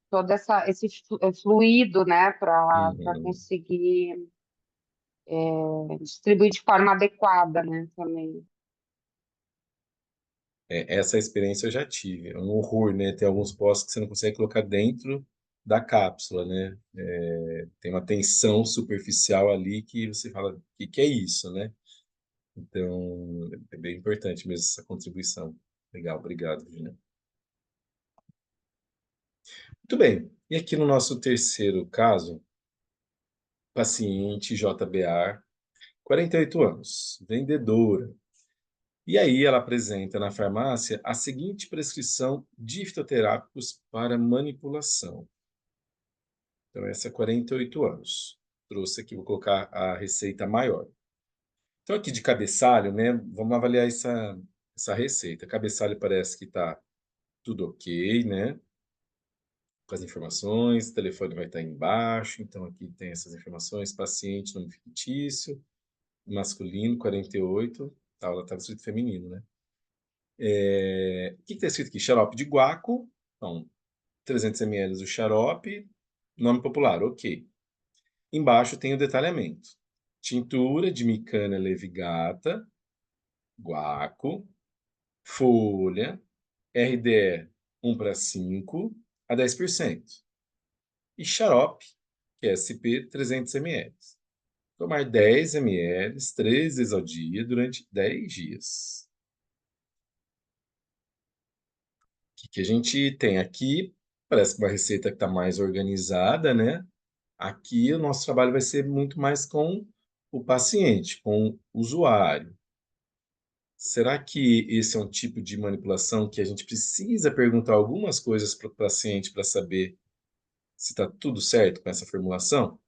todo esse fluido, né, para Uhum. conseguir distribuir de forma adequada, né, também. Essa experiência eu já tive. É um horror, né? Tem alguns postos que você não consegue colocar dentro da cápsula, né? Tem uma tensão superficial ali que você fala, o que é isso, né? Então, é bem importante mesmo essa contribuição. Legal, obrigado, Virginia. Muito bem. E aqui no nosso terceiro caso, paciente JBA, 48 anos, vendedora. E aí ela apresenta na farmácia a seguinte prescrição de fitoterápicos para manipulação. Então, essa é 48 anos. Trouxe aqui, vou colocar a receita maior. Então, aqui de cabeçalho, né? Vamos avaliar essa receita. Cabeçalho parece que está tudo ok, né? Com as informações, o telefone vai estar embaixo. Então, aqui tem essas informações: paciente, nome fictício, masculino, 48. Tá, ela estava escrito feminino, né? O que está escrito aqui? Xarope de guaco. Então, 300 ml do xarope. Nome popular, ok. Embaixo tem o detalhamento. Tintura de micana levigata, guaco, folha, RDE 1:5 a 10%. E xarope, que é SP 300 ml. Tomar 10 ml 3 vezes ao dia durante 10 dias. O que a gente tem aqui? Parece que uma receita que está mais organizada, né? Aqui o nosso trabalho vai ser muito mais com o paciente, com o usuário. Será que esse é um tipo de manipulação que a gente precisa perguntar algumas coisas para o paciente para saber se está tudo certo com essa formulação?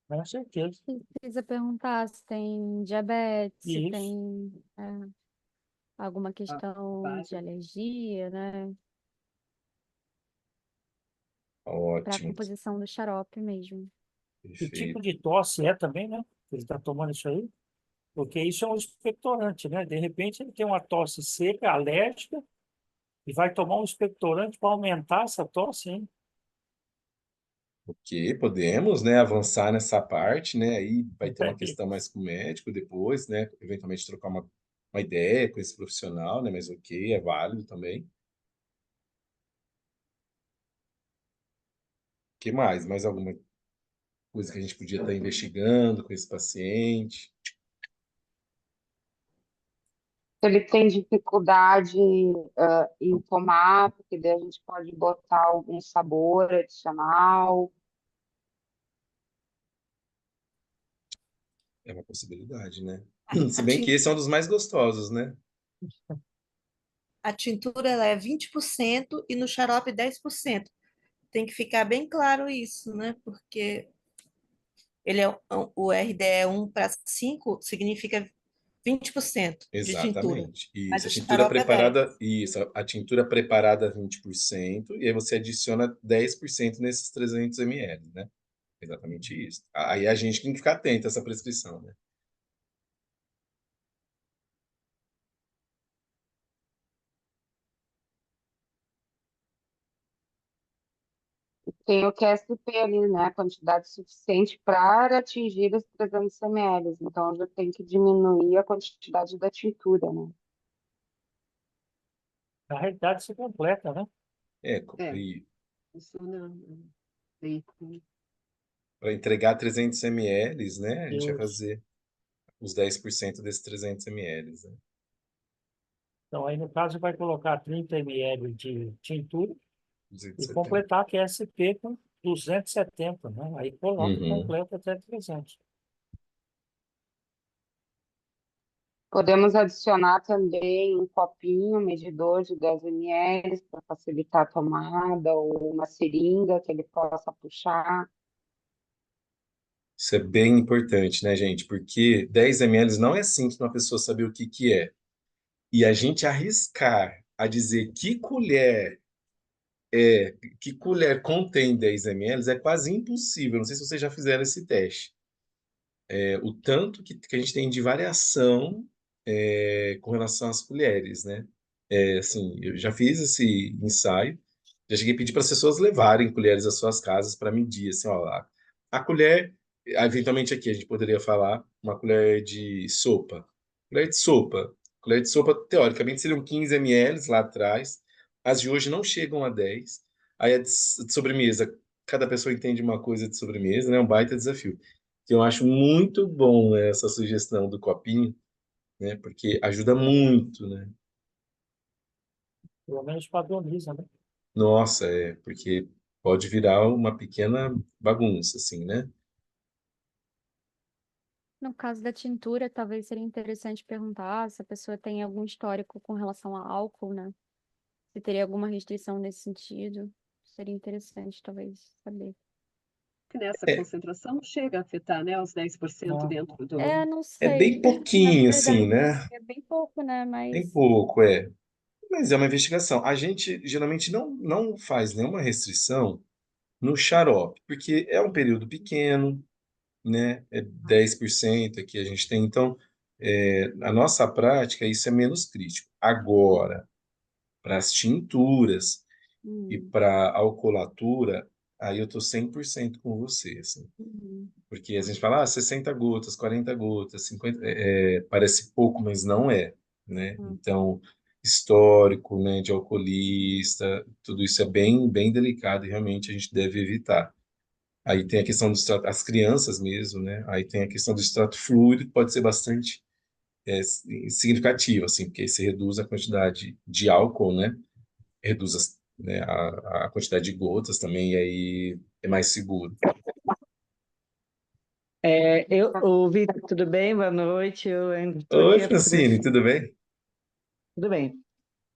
Com certeza. Precisa perguntar se tem diabetes, se Isso. tem alguma Ah, questão de vários. alergia, né? Para a Ótimo, composição do xarope mesmo. Que tipo perfeito. de tosse é também, né? Ele está tomando isso aí? Porque isso é um expectorante, né? De repente ele tem uma tosse seca, alérgica, e vai tomar um expectorante para aumentar essa tosse, hein? Ok, podemos, né, avançar nessa parte, né? Aí vai ter uma questão mais com o médico depois, né? Eventualmente trocar uma ideia com esse profissional, né? Mas ok, é válido também. O que mais? Mais alguma coisa que a gente podia estar investigando com esse paciente? Ele tem dificuldade, em tomar, porque daí a gente pode botar algum sabor adicional. É uma possibilidade, né? Se bem que esse é um dos mais gostosos, né? A tintura ela é 20% e no xarope 10%. Tem que ficar bem claro isso, né? Porque ele é o RDE 1:5 significa 20% de tintura, Exatamente. mas Isso, o a tintura xarope é 10. preparada, isso, a tintura preparada 20%, e aí você adiciona 10% nesses 300 ml, né? Exatamente isso. Aí a gente tem que ficar atento a essa prescrição, né? Tem o QSP ali, né? Quantidade suficiente para atingir os 300 ml. Então, já tem que diminuir a quantidade da tintura, né? Na realidade, se completa, né? É, E isso não. Sim. para entregar 300 ml, né? A gente vai Isso. fazer os 10% desses 300 ml, né? Então, aí no caso, vai colocar 30 ml de tintura e 270. completar a QSP com 270, né? Aí coloca e Uhum. completa até 300. Podemos adicionar também um copinho, medidor de 10 ml para facilitar a tomada, ou uma seringa que ele possa puxar. Isso é bem importante, né, gente? Porque 10 ml não é simples uma pessoa saber o que que é. E a gente arriscar a dizer que colher contém 10 ml é quase impossível. Não sei se vocês já fizeram esse teste. O tanto que a gente tem de variação com relação às colheres, né? Assim, eu já fiz esse ensaio, já cheguei a pedir para as pessoas levarem colheres às suas casas para medir, assim, ó, a colher, eventualmente aqui a gente poderia falar uma colher de sopa. Colher de sopa. Colher de sopa, teoricamente, seriam 15 ml lá atrás, as de hoje não chegam a 10. Aí a de sobremesa, cada pessoa entende uma coisa de sobremesa, né? É um baita desafio. Que eu acho muito bom, né, essa sugestão do copinho, né? Porque ajuda muito, né? Pelo menos padroniza, né? Nossa, porque pode virar uma pequena bagunça, assim, né? No caso da tintura, talvez seria interessante perguntar se a pessoa tem algum histórico com relação a álcool, né? Se teria alguma restrição nesse sentido. Seria interessante, talvez, saber. Que nessa É, concentração chega a afetar, né, os 10% Não, dentro do. É, não é bem sei. Na pouquinho, assim, verdade, né? é bem pouco, né? Tem Mas pouco, Mas é uma investigação. A gente geralmente não faz nenhuma restrição no xarope, porque é um período pequeno, né? É 10% aqui a gente tem. Então, a nossa prática, isso é menos crítico. Agora, para as tinturas e hum, para alcoolatura, aí eu tô 100% com você, assim. uhum, Porque a gente fala, 60 gotas, 40 gotas, 50, parece pouco, mas não é, né? uhum. Então, histórico, né, de alcoolista, tudo isso é bem, bem delicado e realmente a gente deve evitar. Aí tem a questão do extrato, as crianças mesmo, né? Aí tem a questão do extrato fluido, que pode ser bastante significativo, assim, porque aí você reduz a quantidade de álcool, né? Reduz né, a quantidade de gotas também, e aí é mais seguro. O Vitor, tudo bem? Boa noite. Eu ainda estou Oi, aqui, a Francine, Francine. tudo bem? Tudo bem.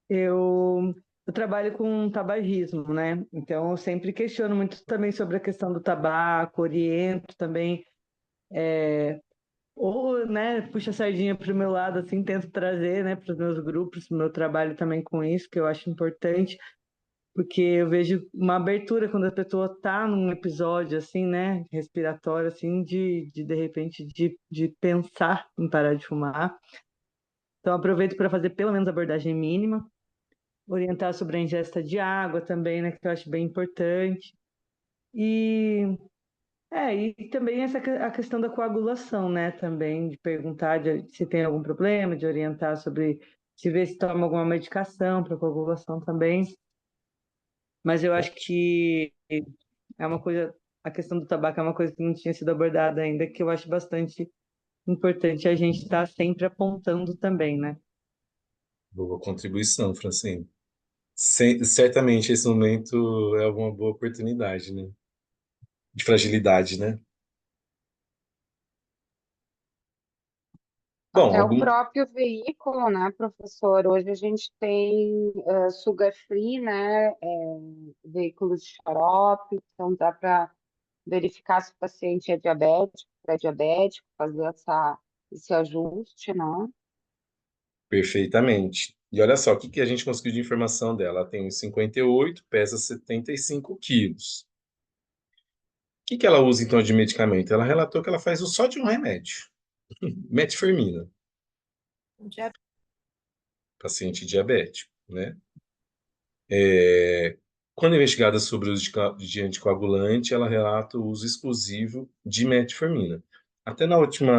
Eu trabalho com tabagismo, né? Então, eu sempre questiono muito também sobre a questão do tabaco, oriento também, ou, né, puxa a sardinha para o meu lado, assim, tento trazer, né, para os meus grupos, pro meu trabalho também com isso, que eu acho importante, porque eu vejo uma abertura quando a pessoa está num episódio, assim, né, respiratório, assim, de repente, de pensar em parar de fumar. Então, aproveito para fazer pelo menos a abordagem mínima, orientar sobre a ingesta de água também, né, que eu acho bem importante. E, e também a questão da coagulação, né, também, de perguntar se tem algum problema, de orientar sobre se ver se toma alguma medicação para coagulação também. Mas eu acho que é uma coisa, a questão do tabaco é uma coisa que não tinha sido abordada ainda, que eu acho bastante importante a gente estar sempre apontando também, né? Boa contribuição, Francine. Certamente esse momento é uma boa oportunidade, né? De fragilidade, né? Bom, Até o algum... próprio veículo, né, professor? Hoje a gente tem sugar free, né, veículos de xarope, então dá para verificar se o paciente é diabético, pré-diabético, fazer esse ajuste, né? Perfeitamente. E olha só, o que a gente conseguiu de informação dela? Ela tem 1,58, pesa 75 quilos. O que ela usa, então, de medicamento? Ela relatou que ela faz uso só de um remédio, metformina, Dia- paciente diabético, né? Quando investigada sobre o uso de anticoagulante, ela relata o uso exclusivo de metformina. Até na último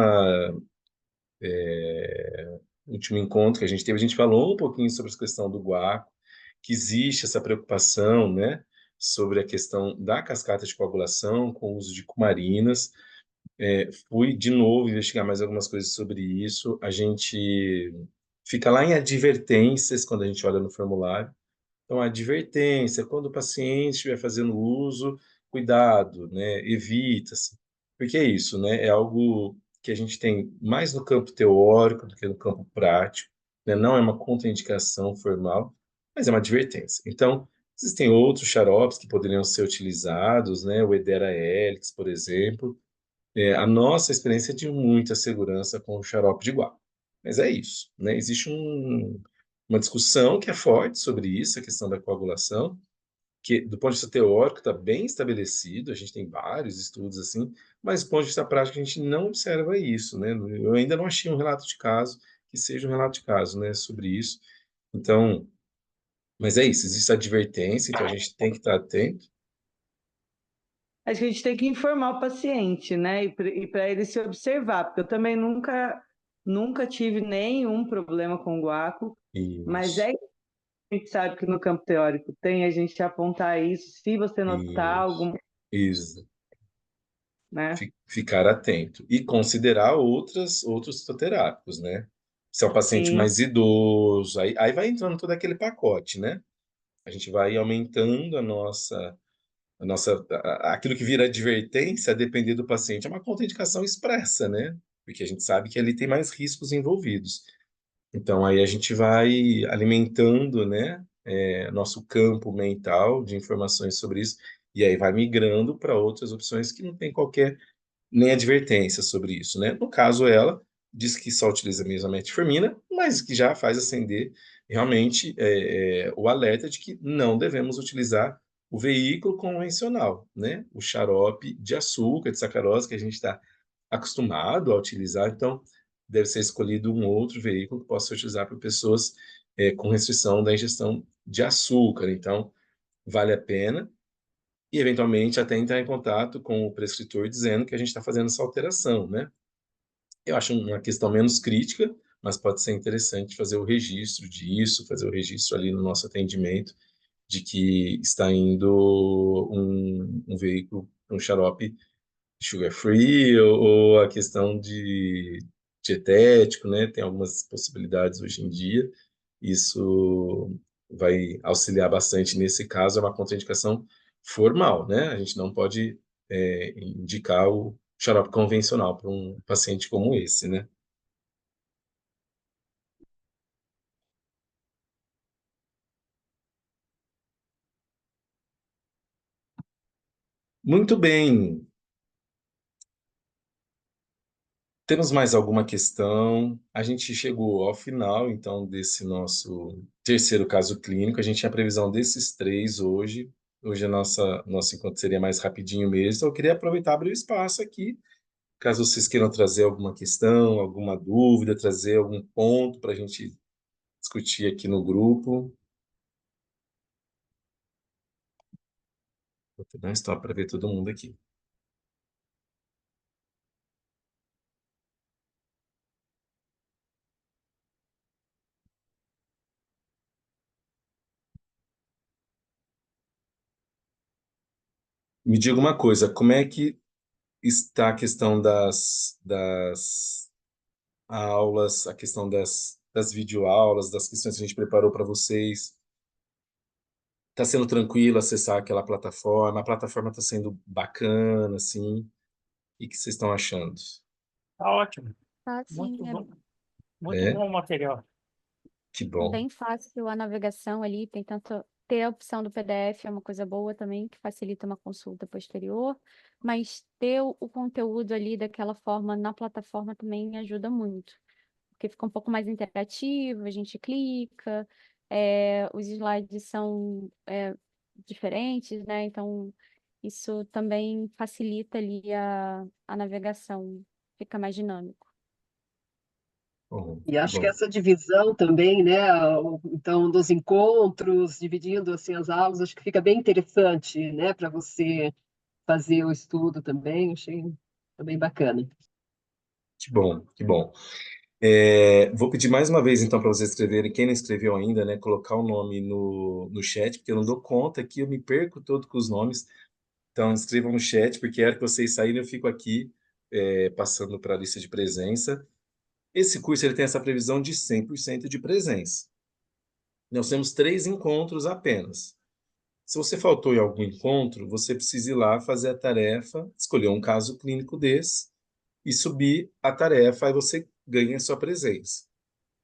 encontro que a gente teve, a gente falou um pouquinho sobre a questão do guaco, que existe essa preocupação, né, sobre a questão da cascata de coagulação com o uso de cumarinas. Fui de novo investigar mais algumas coisas sobre isso. A gente fica lá em advertências quando a gente olha no formulário. Então, a advertência, quando o paciente estiver fazendo uso, cuidado, né? Evita-se. Porque é isso, né? É algo que a gente tem mais no campo teórico do que no campo prático, né? Não é uma contraindicação formal, mas é uma advertência. Então, existem outros xaropes que poderiam ser utilizados, né? O Edera Helix, por exemplo. A nossa experiência é de muita segurança com o xarope de guaco. Mas é isso, né? Existe uma discussão que é forte sobre isso, a questão da coagulação, que do ponto de vista teórico está bem estabelecido, a gente tem vários estudos assim, mas do ponto de vista prático a gente não observa isso, né? Eu ainda não achei um relato de caso que seja um relato de caso, né, sobre isso. Então, mas é isso, existe a advertência, então a gente tem que estar atento. Acho que a gente tem que informar o paciente, né? E para ele se observar, porque eu também nunca tive nenhum problema com guaco, mas Isso, a gente sabe que no campo teórico tem a gente apontar isso, se você notar isso, algum, isso. né? Ficar atento e considerar outros fitoterápicos, né? Se é um paciente Sim. mais idoso, aí vai entrando todo aquele pacote, né? A gente vai aumentando aquilo que vira advertência, a depender do paciente, é uma contraindicação expressa, né? Porque a gente sabe que ali tem mais riscos envolvidos. Então, aí a gente vai alimentando, né, nosso campo mental de informações sobre isso, e aí vai migrando para outras opções que não tem qualquer nem advertência sobre isso, né? No caso, ela diz que só utiliza mesmo a metformina, mas que já faz acender realmente o alerta de que não devemos utilizar o veículo convencional, né? O xarope de açúcar, de sacarose, que a gente está acostumado a utilizar, então deve ser escolhido um outro veículo que possa ser utilizado por pessoas com restrição da ingestão de açúcar. Então, vale a pena e, eventualmente, até entrar em contato com o prescritor dizendo que a gente está fazendo essa alteração, né? Eu acho uma questão menos crítica, mas pode ser interessante fazer o registro disso, fazer o registro ali no nosso atendimento, de que está indo um veículo, um xarope sugar free, ou a questão de dietético, né? Tem algumas possibilidades hoje em dia. Isso vai auxiliar bastante nesse caso, é uma contraindicação formal, né? A gente não pode indicar o xarope convencional para um paciente como esse, né? Muito bem. Temos mais alguma questão? A gente chegou ao final, então, desse nosso terceiro caso clínico. A gente tinha a previsão desses três hoje. Hoje nosso encontro seria mais rapidinho mesmo. Então, eu queria aproveitar e abrir o espaço aqui, caso vocês queiram trazer alguma questão, alguma dúvida, trazer algum ponto para a gente discutir aqui no grupo. Vou dar um stop para ver todo mundo aqui. Me diga uma coisa, como é que está a questão das aulas, a questão das videoaulas, das questões que a gente preparou para vocês? Está sendo tranquilo acessar aquela plataforma? A plataforma está sendo bacana, assim? O que vocês estão achando? Tá ótimo, Tá, muito sim, bom. Muito É, bom o material. que É bom. bem fácil a navegação ali, tem tanto ter a opção do PDF é uma coisa boa também, que facilita uma consulta posterior, mas ter o conteúdo ali daquela forma na plataforma também ajuda muito, porque fica um pouco mais interativo, a gente clica, os slides são diferentes, né? Então isso também facilita ali a navegação, fica mais dinâmico. Bom, E acho que bom. essa divisão também, né, então, dos encontros, dividindo assim as aulas, acho que fica bem interessante, né, para você fazer o estudo também, achei também bacana. Que bom, que bom. Vou pedir mais uma vez, então, para vocês escreverem, quem não escreveu ainda, né, colocar o nome no chat, porque eu não dou conta aqui, eu me perco todo com os nomes. Então, escrevam no chat, porque a hora que vocês saírem, eu fico aqui, passando para a lista de presença. Esse curso ele tem essa previsão de 100% de presença. Nós temos 3 encontros apenas. Se você faltou em algum encontro, você precisa ir lá fazer a tarefa, escolher um caso clínico desse e subir a tarefa, aí você ganha a sua presença.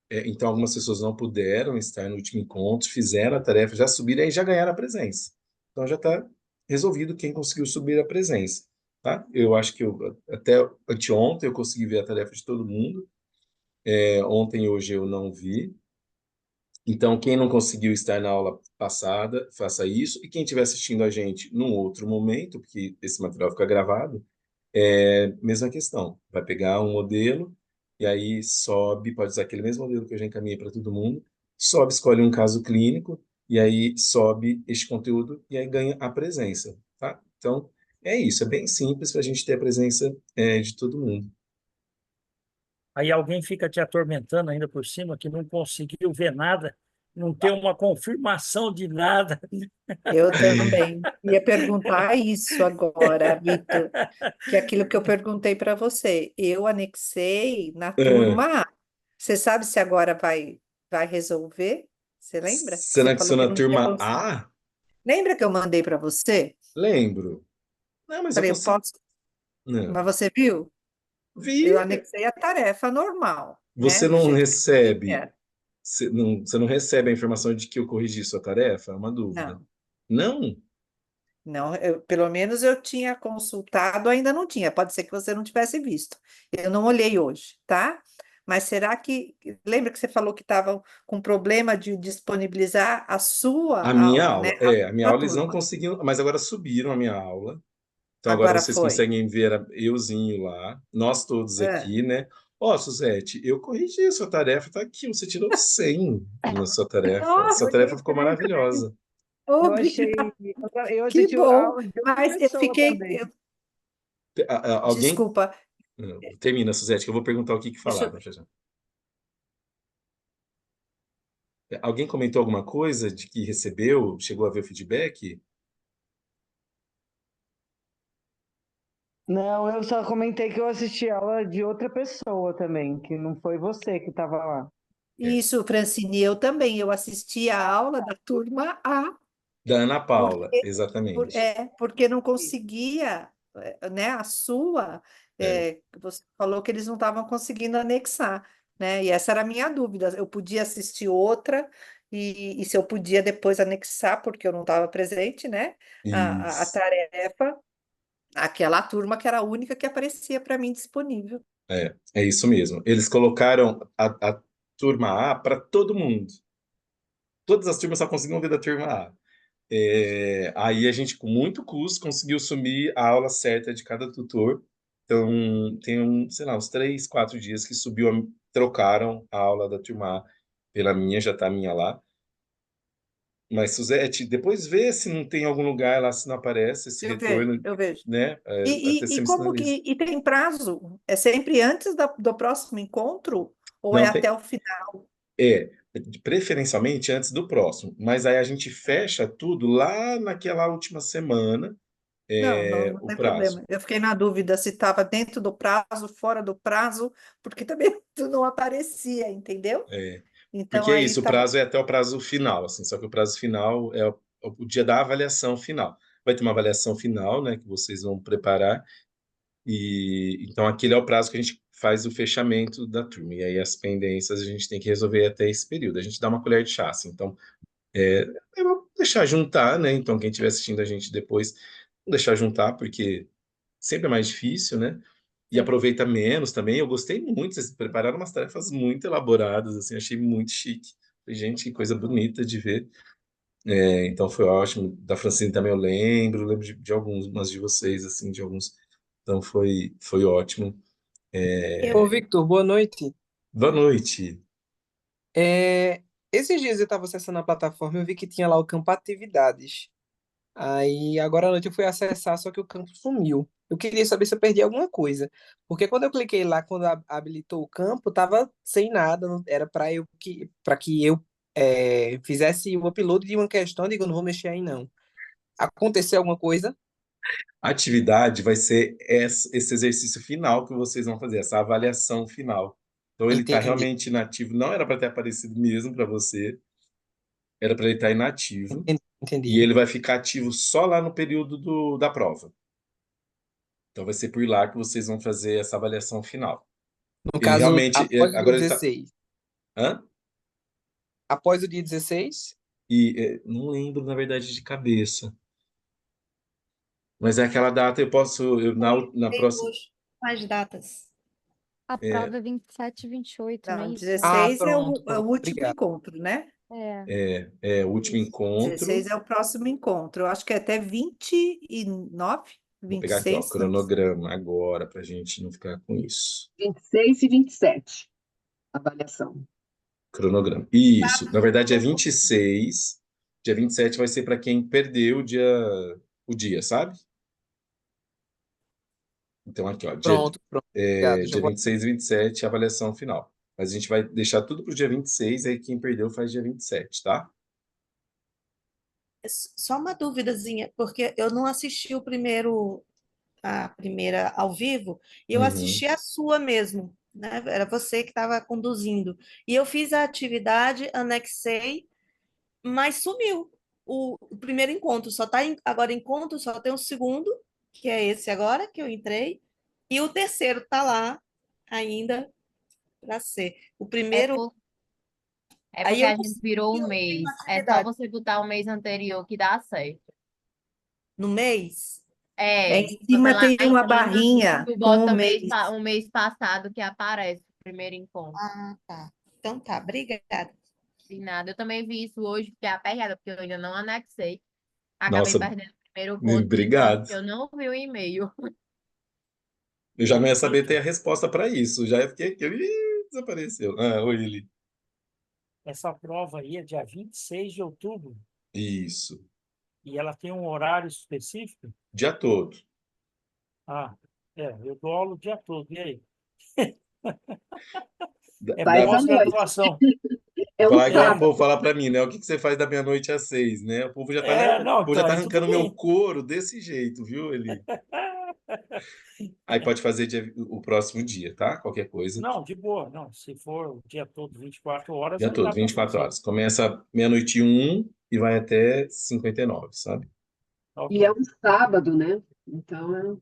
Então, algumas pessoas não puderam estar no último encontro, fizeram a tarefa, já subiram e já ganharam a presença. Então, já está resolvido quem conseguiu subir a presença. Tá? Eu acho que até anteontem eu consegui ver a tarefa de todo mundo. Ontem e hoje eu não vi. Então, quem não conseguiu estar na aula passada, faça isso. E quem estiver assistindo a gente num outro momento, porque esse material fica gravado, mesma questão. Vai pegar um modelo e aí sobe, pode usar aquele mesmo modelo que eu já encaminhei para todo mundo, sobe, escolhe um caso clínico e aí sobe este conteúdo e aí ganha a presença, tá? Então, é isso. É bem simples para a gente ter a presença, de todo mundo. Aí alguém fica te atormentando ainda por cima, que não conseguiu ver nada, não tem uma confirmação de nada. Eu também ia perguntar isso agora, Vitor, que é aquilo que eu perguntei para você. Eu anexei na É, turma A. Você sabe se agora vai resolver? Você lembra? Que você será que falou sou que na não tinha turma conseguido. A? Lembra que eu mandei para você? Lembro. Não, mas eu Falei, eu consigo. posso. Mas Não. você viu? Eu Vi. anexei a tarefa normal, né? Você Do não jeito que eu falei que recebe, era. você não recebe a informação de que eu corrigi sua tarefa? É uma dúvida. Não. Não? Não, pelo menos eu tinha consultado, ainda não tinha. Pode ser que você não tivesse visto. Eu não olhei hoje, tá? Mas será que. Lembra que você falou que estava com problema de disponibilizar a sua A minha aula, né? aula, A a minha sua aula eles não turma. conseguiram, mas agora subiram a minha aula. Então agora Agora vocês foi. conseguem ver euzinho lá, nós todos É. aqui, né? Ó, Suzete, eu corrigi a sua tarefa, tá aqui, você tirou 100 na sua tarefa. Eu Sua Nossa, tarefa achei ficou estranho também. maravilhosa. Eu obrigada. achei. Eu Que assisti a bom. aula de outra Mas eu pessoa fiquei. também. Alguém. Desculpa. Termina, Suzete, que eu vou perguntar o que Deixa falaram eu- já já. Alguém comentou alguma coisa de que recebeu, chegou a ver o feedback? Não, eu só comentei que eu assisti a aula de outra pessoa também, que não foi você que estava lá. É. Isso, Francine, eu também. Eu assisti a aula da turma A. Da Ana Paula, Porque, exatamente. porque não conseguia, né, a sua, É. você falou que eles não estavam conseguindo anexar, né? E essa era a minha dúvida. Eu podia assistir outra e se eu podia depois anexar, porque eu não estava presente, né? A Isso. tarefa, aquela turma que era a única que aparecia para mim disponível. É isso mesmo. Eles colocaram a turma A para todo mundo. Todas as turmas só conseguiam ver da turma A. Aí a gente, com muito custo, conseguiu sumir a aula certa de cada tutor. Então, tem sei lá, uns 3, 4 dias que trocaram a aula da turma A pela minha, já tá a minha lá. Mas, Suzete, depois vê se não tem algum lugar lá, se não aparece esse Eu vejo, retorno, eu vejo. né? Até E você me como sinaliza. que tem prazo? É sempre antes do próximo encontro ou é Não, até o final? é, preferencialmente antes do próximo, mas aí a gente fecha tudo lá naquela última semana, Não, não, não o tem prazo. problema. Eu fiquei na dúvida se estava dentro do prazo, fora do prazo, porque também tu não aparecia, entendeu? É, Então porque é aí isso, o estava. prazo é até o prazo final, assim, só que o prazo final é o dia da avaliação final. Vai ter uma avaliação final, né, que vocês vão preparar, E então aquele é o prazo que a gente faz o fechamento da turma. E aí as pendências a gente tem que resolver até esse período. A gente dá uma colher de chá, assim. Então, eu vou deixar juntar, né? Então, quem estiver assistindo a gente depois, vou deixar juntar, porque sempre é mais difícil, né? E Sim. aproveita menos também. Eu gostei muito, vocês prepararam umas tarefas muito elaboradas, assim, achei muito chique. Falei, gente, que coisa bonita de ver. Então foi ótimo. Da Francine também eu lembro de algumas de vocês, assim, de alguns. Então foi ótimo. Eu, Ô, Victor, boa noite. Boa noite. É, esses dias eu estava acessando a plataforma e eu vi que tinha lá o campo atividades. Aí agora à noite eu fui acessar, só que o campo sumiu. Eu queria saber se eu perdi alguma coisa. Porque quando eu cliquei lá, quando habilitou o campo, tava sem nada. Era para que eu fizesse o upload de uma questão, eu digo, não vou mexer aí não. Aconteceu alguma coisa? A atividade vai ser esse exercício final que vocês vão fazer, essa avaliação final. Então ele está Entendi, realmente inativo. Não era para ter aparecido mesmo para você, era para ele estar inativo. E entendi. ele vai ficar ativo só lá no período da prova. Então vai ser por lá que vocês vão fazer essa avaliação final. No Ele caso, realmente, após o dia agora ele está. 16. Hã? Após o dia 16? Não lembro, na verdade, de cabeça. Mas é aquela data, na tenho próxima. hoje mais datas. A É, prova é 27 e 28, não é Não, isso? 16 é Pronto, é o pronto. último Obrigado. encontro, né? É, o último isso. encontro. 16 é o próximo encontro. Eu acho que é até 29, Vou pegar aqui, ó, 26, não. cronograma agora, para a gente não ficar com isso. 26 e 27, avaliação. Cronograma. Isso. Na verdade, é 26. Dia 27 vai ser para quem perdeu o dia, sabe? Então, aqui, ó, Pronto, pronto. Obrigado. Já dia vou... 26 e 27, avaliação final. Mas a gente vai deixar tudo para o dia 26, aí quem perdeu faz dia 27, tá? Só uma duvidazinha, porque eu não assisti a primeira ao vivo, e eu Uhum. assisti a sua mesmo, né? Era você que estava conduzindo. E eu fiz a atividade, anexei, mas sumiu. O primeiro encontro só está agora encontro, só tem o segundo, que é esse agora que eu entrei, e o terceiro está lá ainda para ser. O É, primeiro, é aí porque eu a não gente sei virou se um eu tenho mês. É só atividade você botar o mês anterior que dá certo. no mês. É, É, em você cima lá tem uma entrando, barrinha tu com o bota mês. um mês passado que aparece o primeiro encontro. Ah, tá. Então tá, obrigada. De nada. Eu também vi isso hoje, fiquei aperreada, porque eu ainda não anexei. Acabei Nossa, perdendo o primeiro ponto justamente obrigado. porque eu não vi o e-mail. Eu já não ia saber ter Victor, a resposta para isso. Já fiquei aqui, desapareceu. Oi, Eli. essa prova aí é dia 26 de outubro Isso. e ela tem um horário específico? Dia todo. Ah, eu dou aula o dia todo. E aí? É Faz à noite. pós-graduação. É um Vai igual o É, povo sábado. falar para mim, né? O que que você faz da meia-noite às 6, né? O povo já tá, né? O não, povo já então tá aí tudo arrancando meu bem. couro desse jeito, viu, Eli? Aí pode fazer o próximo dia, tá? Qualquer coisa. Não, de boa. Não, se for o dia todo, 24 horas, Dia aí todo, dá para 24 fazer. horas. Começa meia-noite e um e vai até 59, sabe? E é Ok. um sábado, né? Então,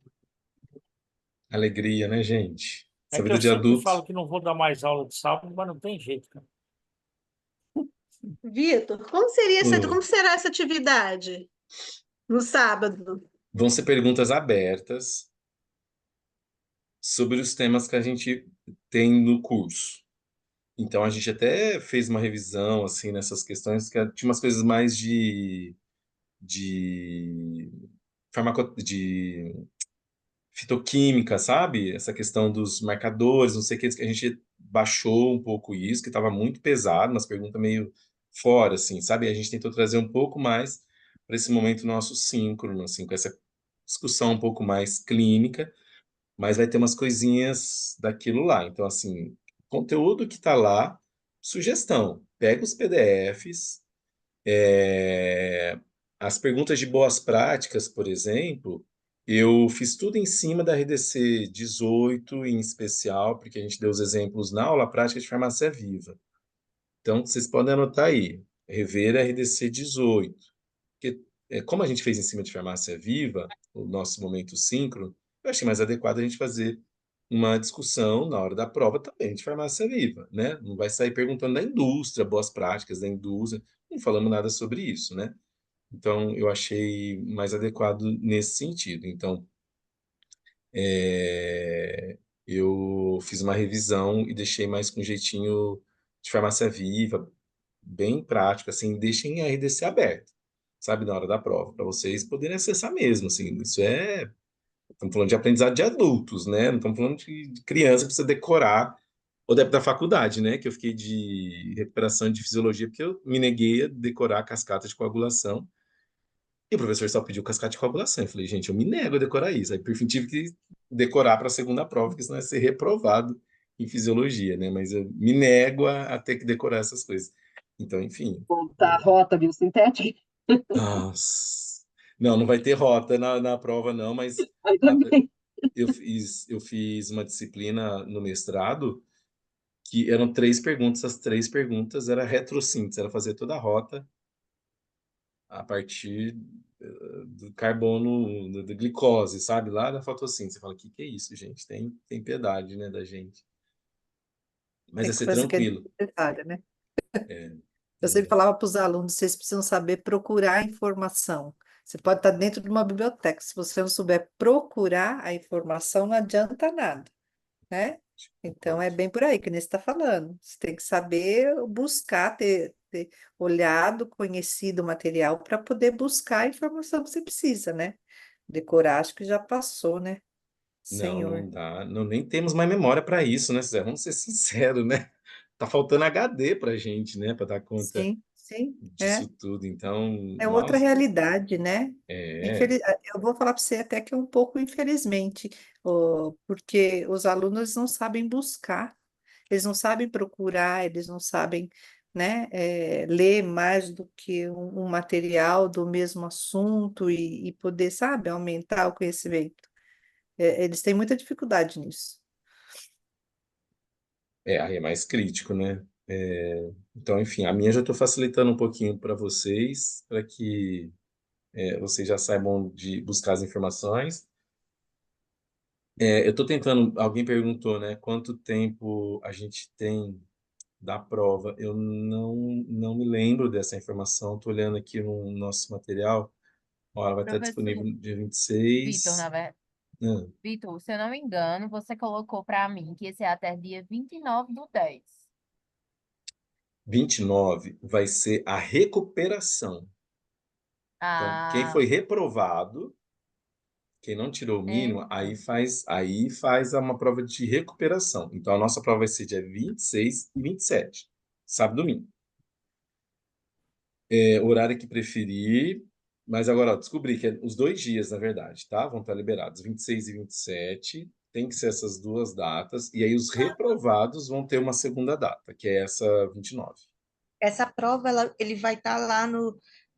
Alegria, né, gente? É Essa que vida eu de sempre adulto. falo que não vou dar mais aula de sábado, mas não tem jeito, cara. Vitor, Oi. como será essa atividade no sábado? Vão ser perguntas abertas sobre os temas que a gente tem no curso. Então a gente até fez uma revisão assim nessas questões que tinha umas coisas mais de de fitoquímica, sabe? Essa questão dos marcadores, não sei o que a gente baixou um pouco isso, que estava muito pesado, umas perguntas meio fora assim, sabe? A gente tentou trazer um pouco mais para esse momento nosso síncrono, assim, com essa discussão um pouco mais clínica, mas vai ter umas coisinhas daquilo lá. Então, assim, conteúdo que está lá, sugestão, pega os PDFs, as perguntas de boas práticas, por exemplo, eu fiz tudo em cima da RDC 18 em especial, porque a gente deu os exemplos na aula prática de farmácia viva. Então, vocês podem anotar aí, rever a RDC 18. Porque, como a gente fez em cima de farmácia viva, o nosso momento síncrono, eu achei mais adequado a gente fazer uma discussão na hora da prova também de farmácia viva, né? Não vai sair perguntando da indústria, boas práticas da indústria, não falamos nada sobre isso, né? Então, eu achei mais adequado nesse sentido. Então, é, eu fiz uma revisão e deixei mais com jeitinho de farmácia viva, bem prático, assim, deixem a RDC aberto, sabe, na hora da prova, para vocês poderem acessar mesmo, assim, isso é, estamos falando de aprendizado de adultos, né, não estamos falando de criança que precisa decorar, ou da época da faculdade, né, que eu fiquei de recuperação de fisiologia, porque eu me neguei a decorar a cascata de coagulação, e o professor só pediu cascata de coagulação. Eu falei, gente, eu me nego a decorar isso. Aí, por fim, tive que decorar para a segunda prova, porque senão ia ser reprovado em fisiologia, né? Mas eu me nego a ter que decorar essas coisas. Então, enfim. Montar a rota biosintética. Nossa. Não, não vai ter rota na prova, não, mas Ainda bem. eu fiz uma disciplina no mestrado que eram 3 perguntas. As 3 perguntas era retrossíntese, era fazer toda a rota a partir do carbono, da glicose, sabe? Lá da fotossíntese. Você fala, que é isso, gente? Tem piedade, né, da gente. Mas Tem ia ser coisa que é tranquilo. desnecessária, né? É, Eu sempre falava para os alunos, vocês precisam saber procurar informação. Você pode estar dentro de uma biblioteca, se você não souber procurar a informação, não adianta nada, né? Então é bem por aí que nem você está falando. Você tem que saber buscar, ter olhado, conhecido o material para poder buscar a informação que você precisa, né? Decorar, acho que já passou, né? não, Senhor. não dá. Não, nem temos mais memória para isso, né, Zé? Vamos ser sinceros, né? Tá faltando HD para gente, né? Para dar conta Sim, sim, disso é. tudo. Então, É outra nossa, realidade, né? é, Eu vou falar para você até que é um pouco infelizmente, porque os alunos não sabem buscar, eles não sabem procurar, eles não sabem, né, ler mais do que um material do mesmo assunto e poder, sabe, aumentar o conhecimento. Eles têm muita dificuldade nisso. aí é mais crítico, né? Então, enfim, a minha já estou facilitando um pouquinho para vocês, para que vocês já saibam de buscar as informações. Eu estou tentando, alguém perguntou, né, quanto tempo a gente tem da prova. Eu não me lembro dessa informação, estou olhando aqui no nosso material. Ó, ela vai estar disponível Professor no dia Vitor, 26. na verdade. Ah, Vitor, se eu não me engano, você colocou para mim que esse é até dia 29/10. 29 vai ser a recuperação. Então, quem Ah, foi reprovado, quem não tirou o mínimo, eita. aí faz uma prova de recuperação. Então, a nossa prova vai ser dia 26 e 27, sábado e domingo. O horário que preferir, mas agora, ó, descobri que é os 2 dias, na verdade, tá? Vão estar liberados, 26 e 27, tem que ser essas 2 datas, e aí os reprovados vão ter uma segunda data, que é essa 29. Essa prova, ele vai estar lá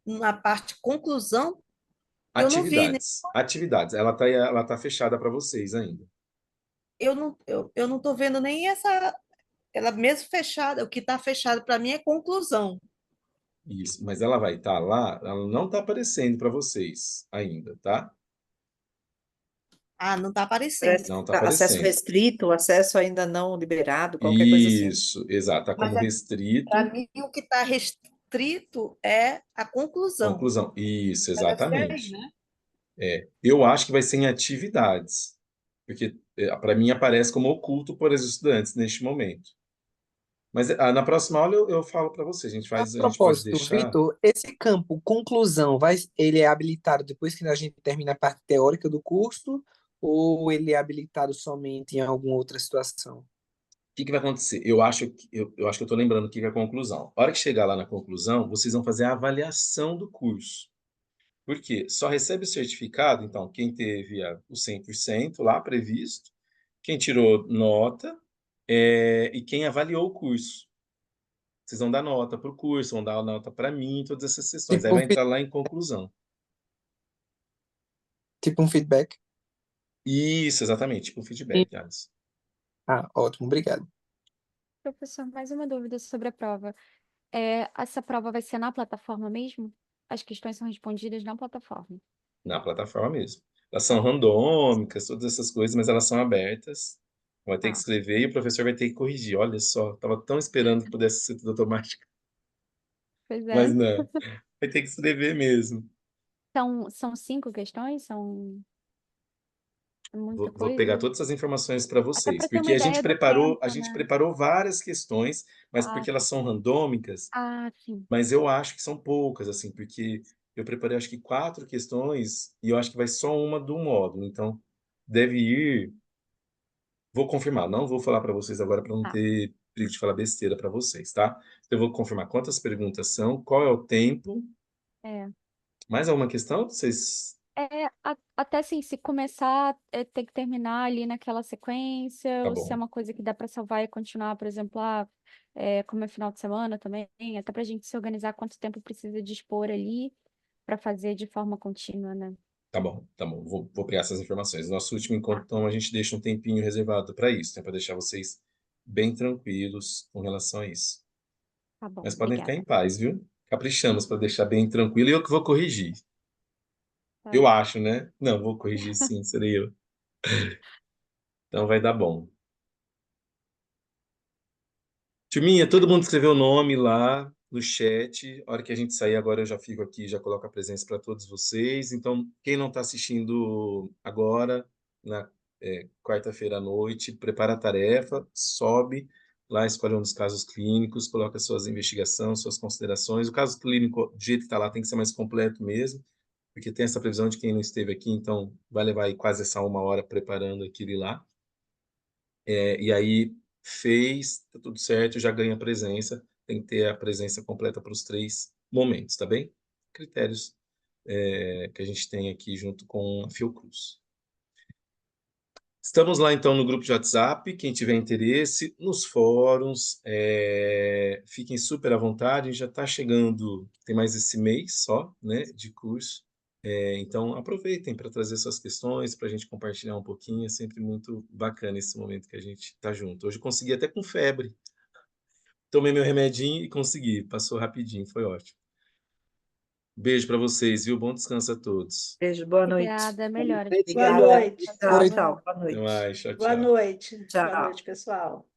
na parte conclusão. Eu não vi, né? Atividades. Ela tá fechada para vocês ainda. Eu não estou vendo nem essa, ela mesmo fechada. O que está fechado para mim é conclusão. Isso, mas ela vai estar lá, ela não está aparecendo para vocês ainda, tá? Ah, não está aparecendo. Parece Não que está tá acesso aparecendo. restrito, acesso ainda não liberado, qualquer coisa assim. Isso, exato, tá como Mas para restrito. mim o que está restrito é a conclusão. Conclusão. Isso, Deve ser aí, exatamente. né? Eu acho que vai ser em atividades, porque para mim aparece como oculto para os estudantes neste momento. Mas na próxima aula eu falo para você, A a gente pode propósito, deixar. Vitor, esse campo conclusão, ele é habilitado depois que a gente termina a parte teórica do curso, ou ele é habilitado somente em alguma outra situação? O que vai acontecer? Eu acho que eu estou lembrando o que é a conclusão. A hora que chegar lá na conclusão, vocês vão fazer a avaliação do curso. Por quê? Só recebe o certificado, então, quem teve o 100% lá previsto, quem tirou nota, e quem avaliou o curso. Vocês vão dar nota para o curso, vão dar nota para mim, todas essas sessões. Aí Tipo um, vai entrar lá em conclusão. tipo um feedback? Isso, exatamente, tipo feedback, Alisson. Ah, ótimo, obrigado. Professor, mais uma dúvida sobre a prova. Essa prova vai ser na plataforma mesmo? As questões são respondidas na plataforma. Na plataforma mesmo. Elas são randômicas, todas essas coisas, mas elas são abertas. Vai ter que Tá. escrever e o professor vai ter que corrigir. Olha só, estava tão esperando que pudesse ser tudo automático, Pois é. mas não. Vai ter que escrever mesmo. São 5 questões? São muita Vou pegar coisa? todas as informações para Até vocês, para ter uma porque a gente ideia do preparou, tempo, né? várias questões, mas Ah, porque elas são randômicas, sim. mas eu acho que são poucas, assim, porque eu preparei acho que 4 questões e eu acho que vai só uma do módulo, então deve ir. Vou confirmar, não vou falar para vocês agora para não Tá. ter perigo de falar besteira para vocês, tá? Então, eu vou confirmar quantas perguntas são, qual é o tempo. É. Mais alguma questão? Vocês. Até assim, se começar, tem que terminar ali naquela sequência, Tá ou se é bom, uma coisa que dá para salvar e continuar, por exemplo, como é final de semana também, até para a gente se organizar quanto tempo precisa dispor ali para fazer de forma contínua, né? tá bom, tá bom. Vou pegar essas informações. Nosso último encontro, então, a gente deixa um tempinho reservado para isso, né? Para deixar vocês bem tranquilos com relação a isso. Tá bom, Mas podem ficar obrigada. em paz, viu? Caprichamos para deixar bem tranquilo e eu que vou corrigir. Tá Eu bom. acho, né? Não, vou corrigir sim, serei eu. Então vai dar bom. Turminha, todo mundo escreveu o nome lá no chat. A hora que a gente sair agora, eu já fico aqui, já coloco a presença para todos vocês. Então, quem não está assistindo agora, na quarta-feira à noite, prepara a tarefa, sobe lá, escolhe um dos casos clínicos, coloca suas investigações, suas considerações. O caso clínico, do jeito que está lá, tem que ser mais completo mesmo, porque tem essa previsão de quem não esteve aqui, então vai levar aí quase essa 1 hora preparando aquele lá. E aí fez, tá tudo certo, já ganha presença, tem que ter a presença completa para os 3 momentos, tá bem? Critérios que a gente tem aqui junto com a Fiocruz. Estamos lá, então, no grupo de WhatsApp, quem tiver interesse, nos fóruns, fiquem super à vontade, a gente já está chegando, tem mais esse mês só, né, de curso, então aproveitem para trazer suas questões, para a gente compartilhar um pouquinho, é sempre muito bacana esse momento que a gente está junto. Hoje eu consegui até com febre, tomei meu remedinho e consegui, passou rapidinho, foi ótimo. Beijo para vocês, viu? Bom descanso a todos. Beijo, boa noite. Obrigada, melhoras. Boa Obrigada. noite. Tchau, Boa tchau. noite. Boa Até noite. mais, tchau, Boa tchau. noite. Boa Tchau. noite, pessoal.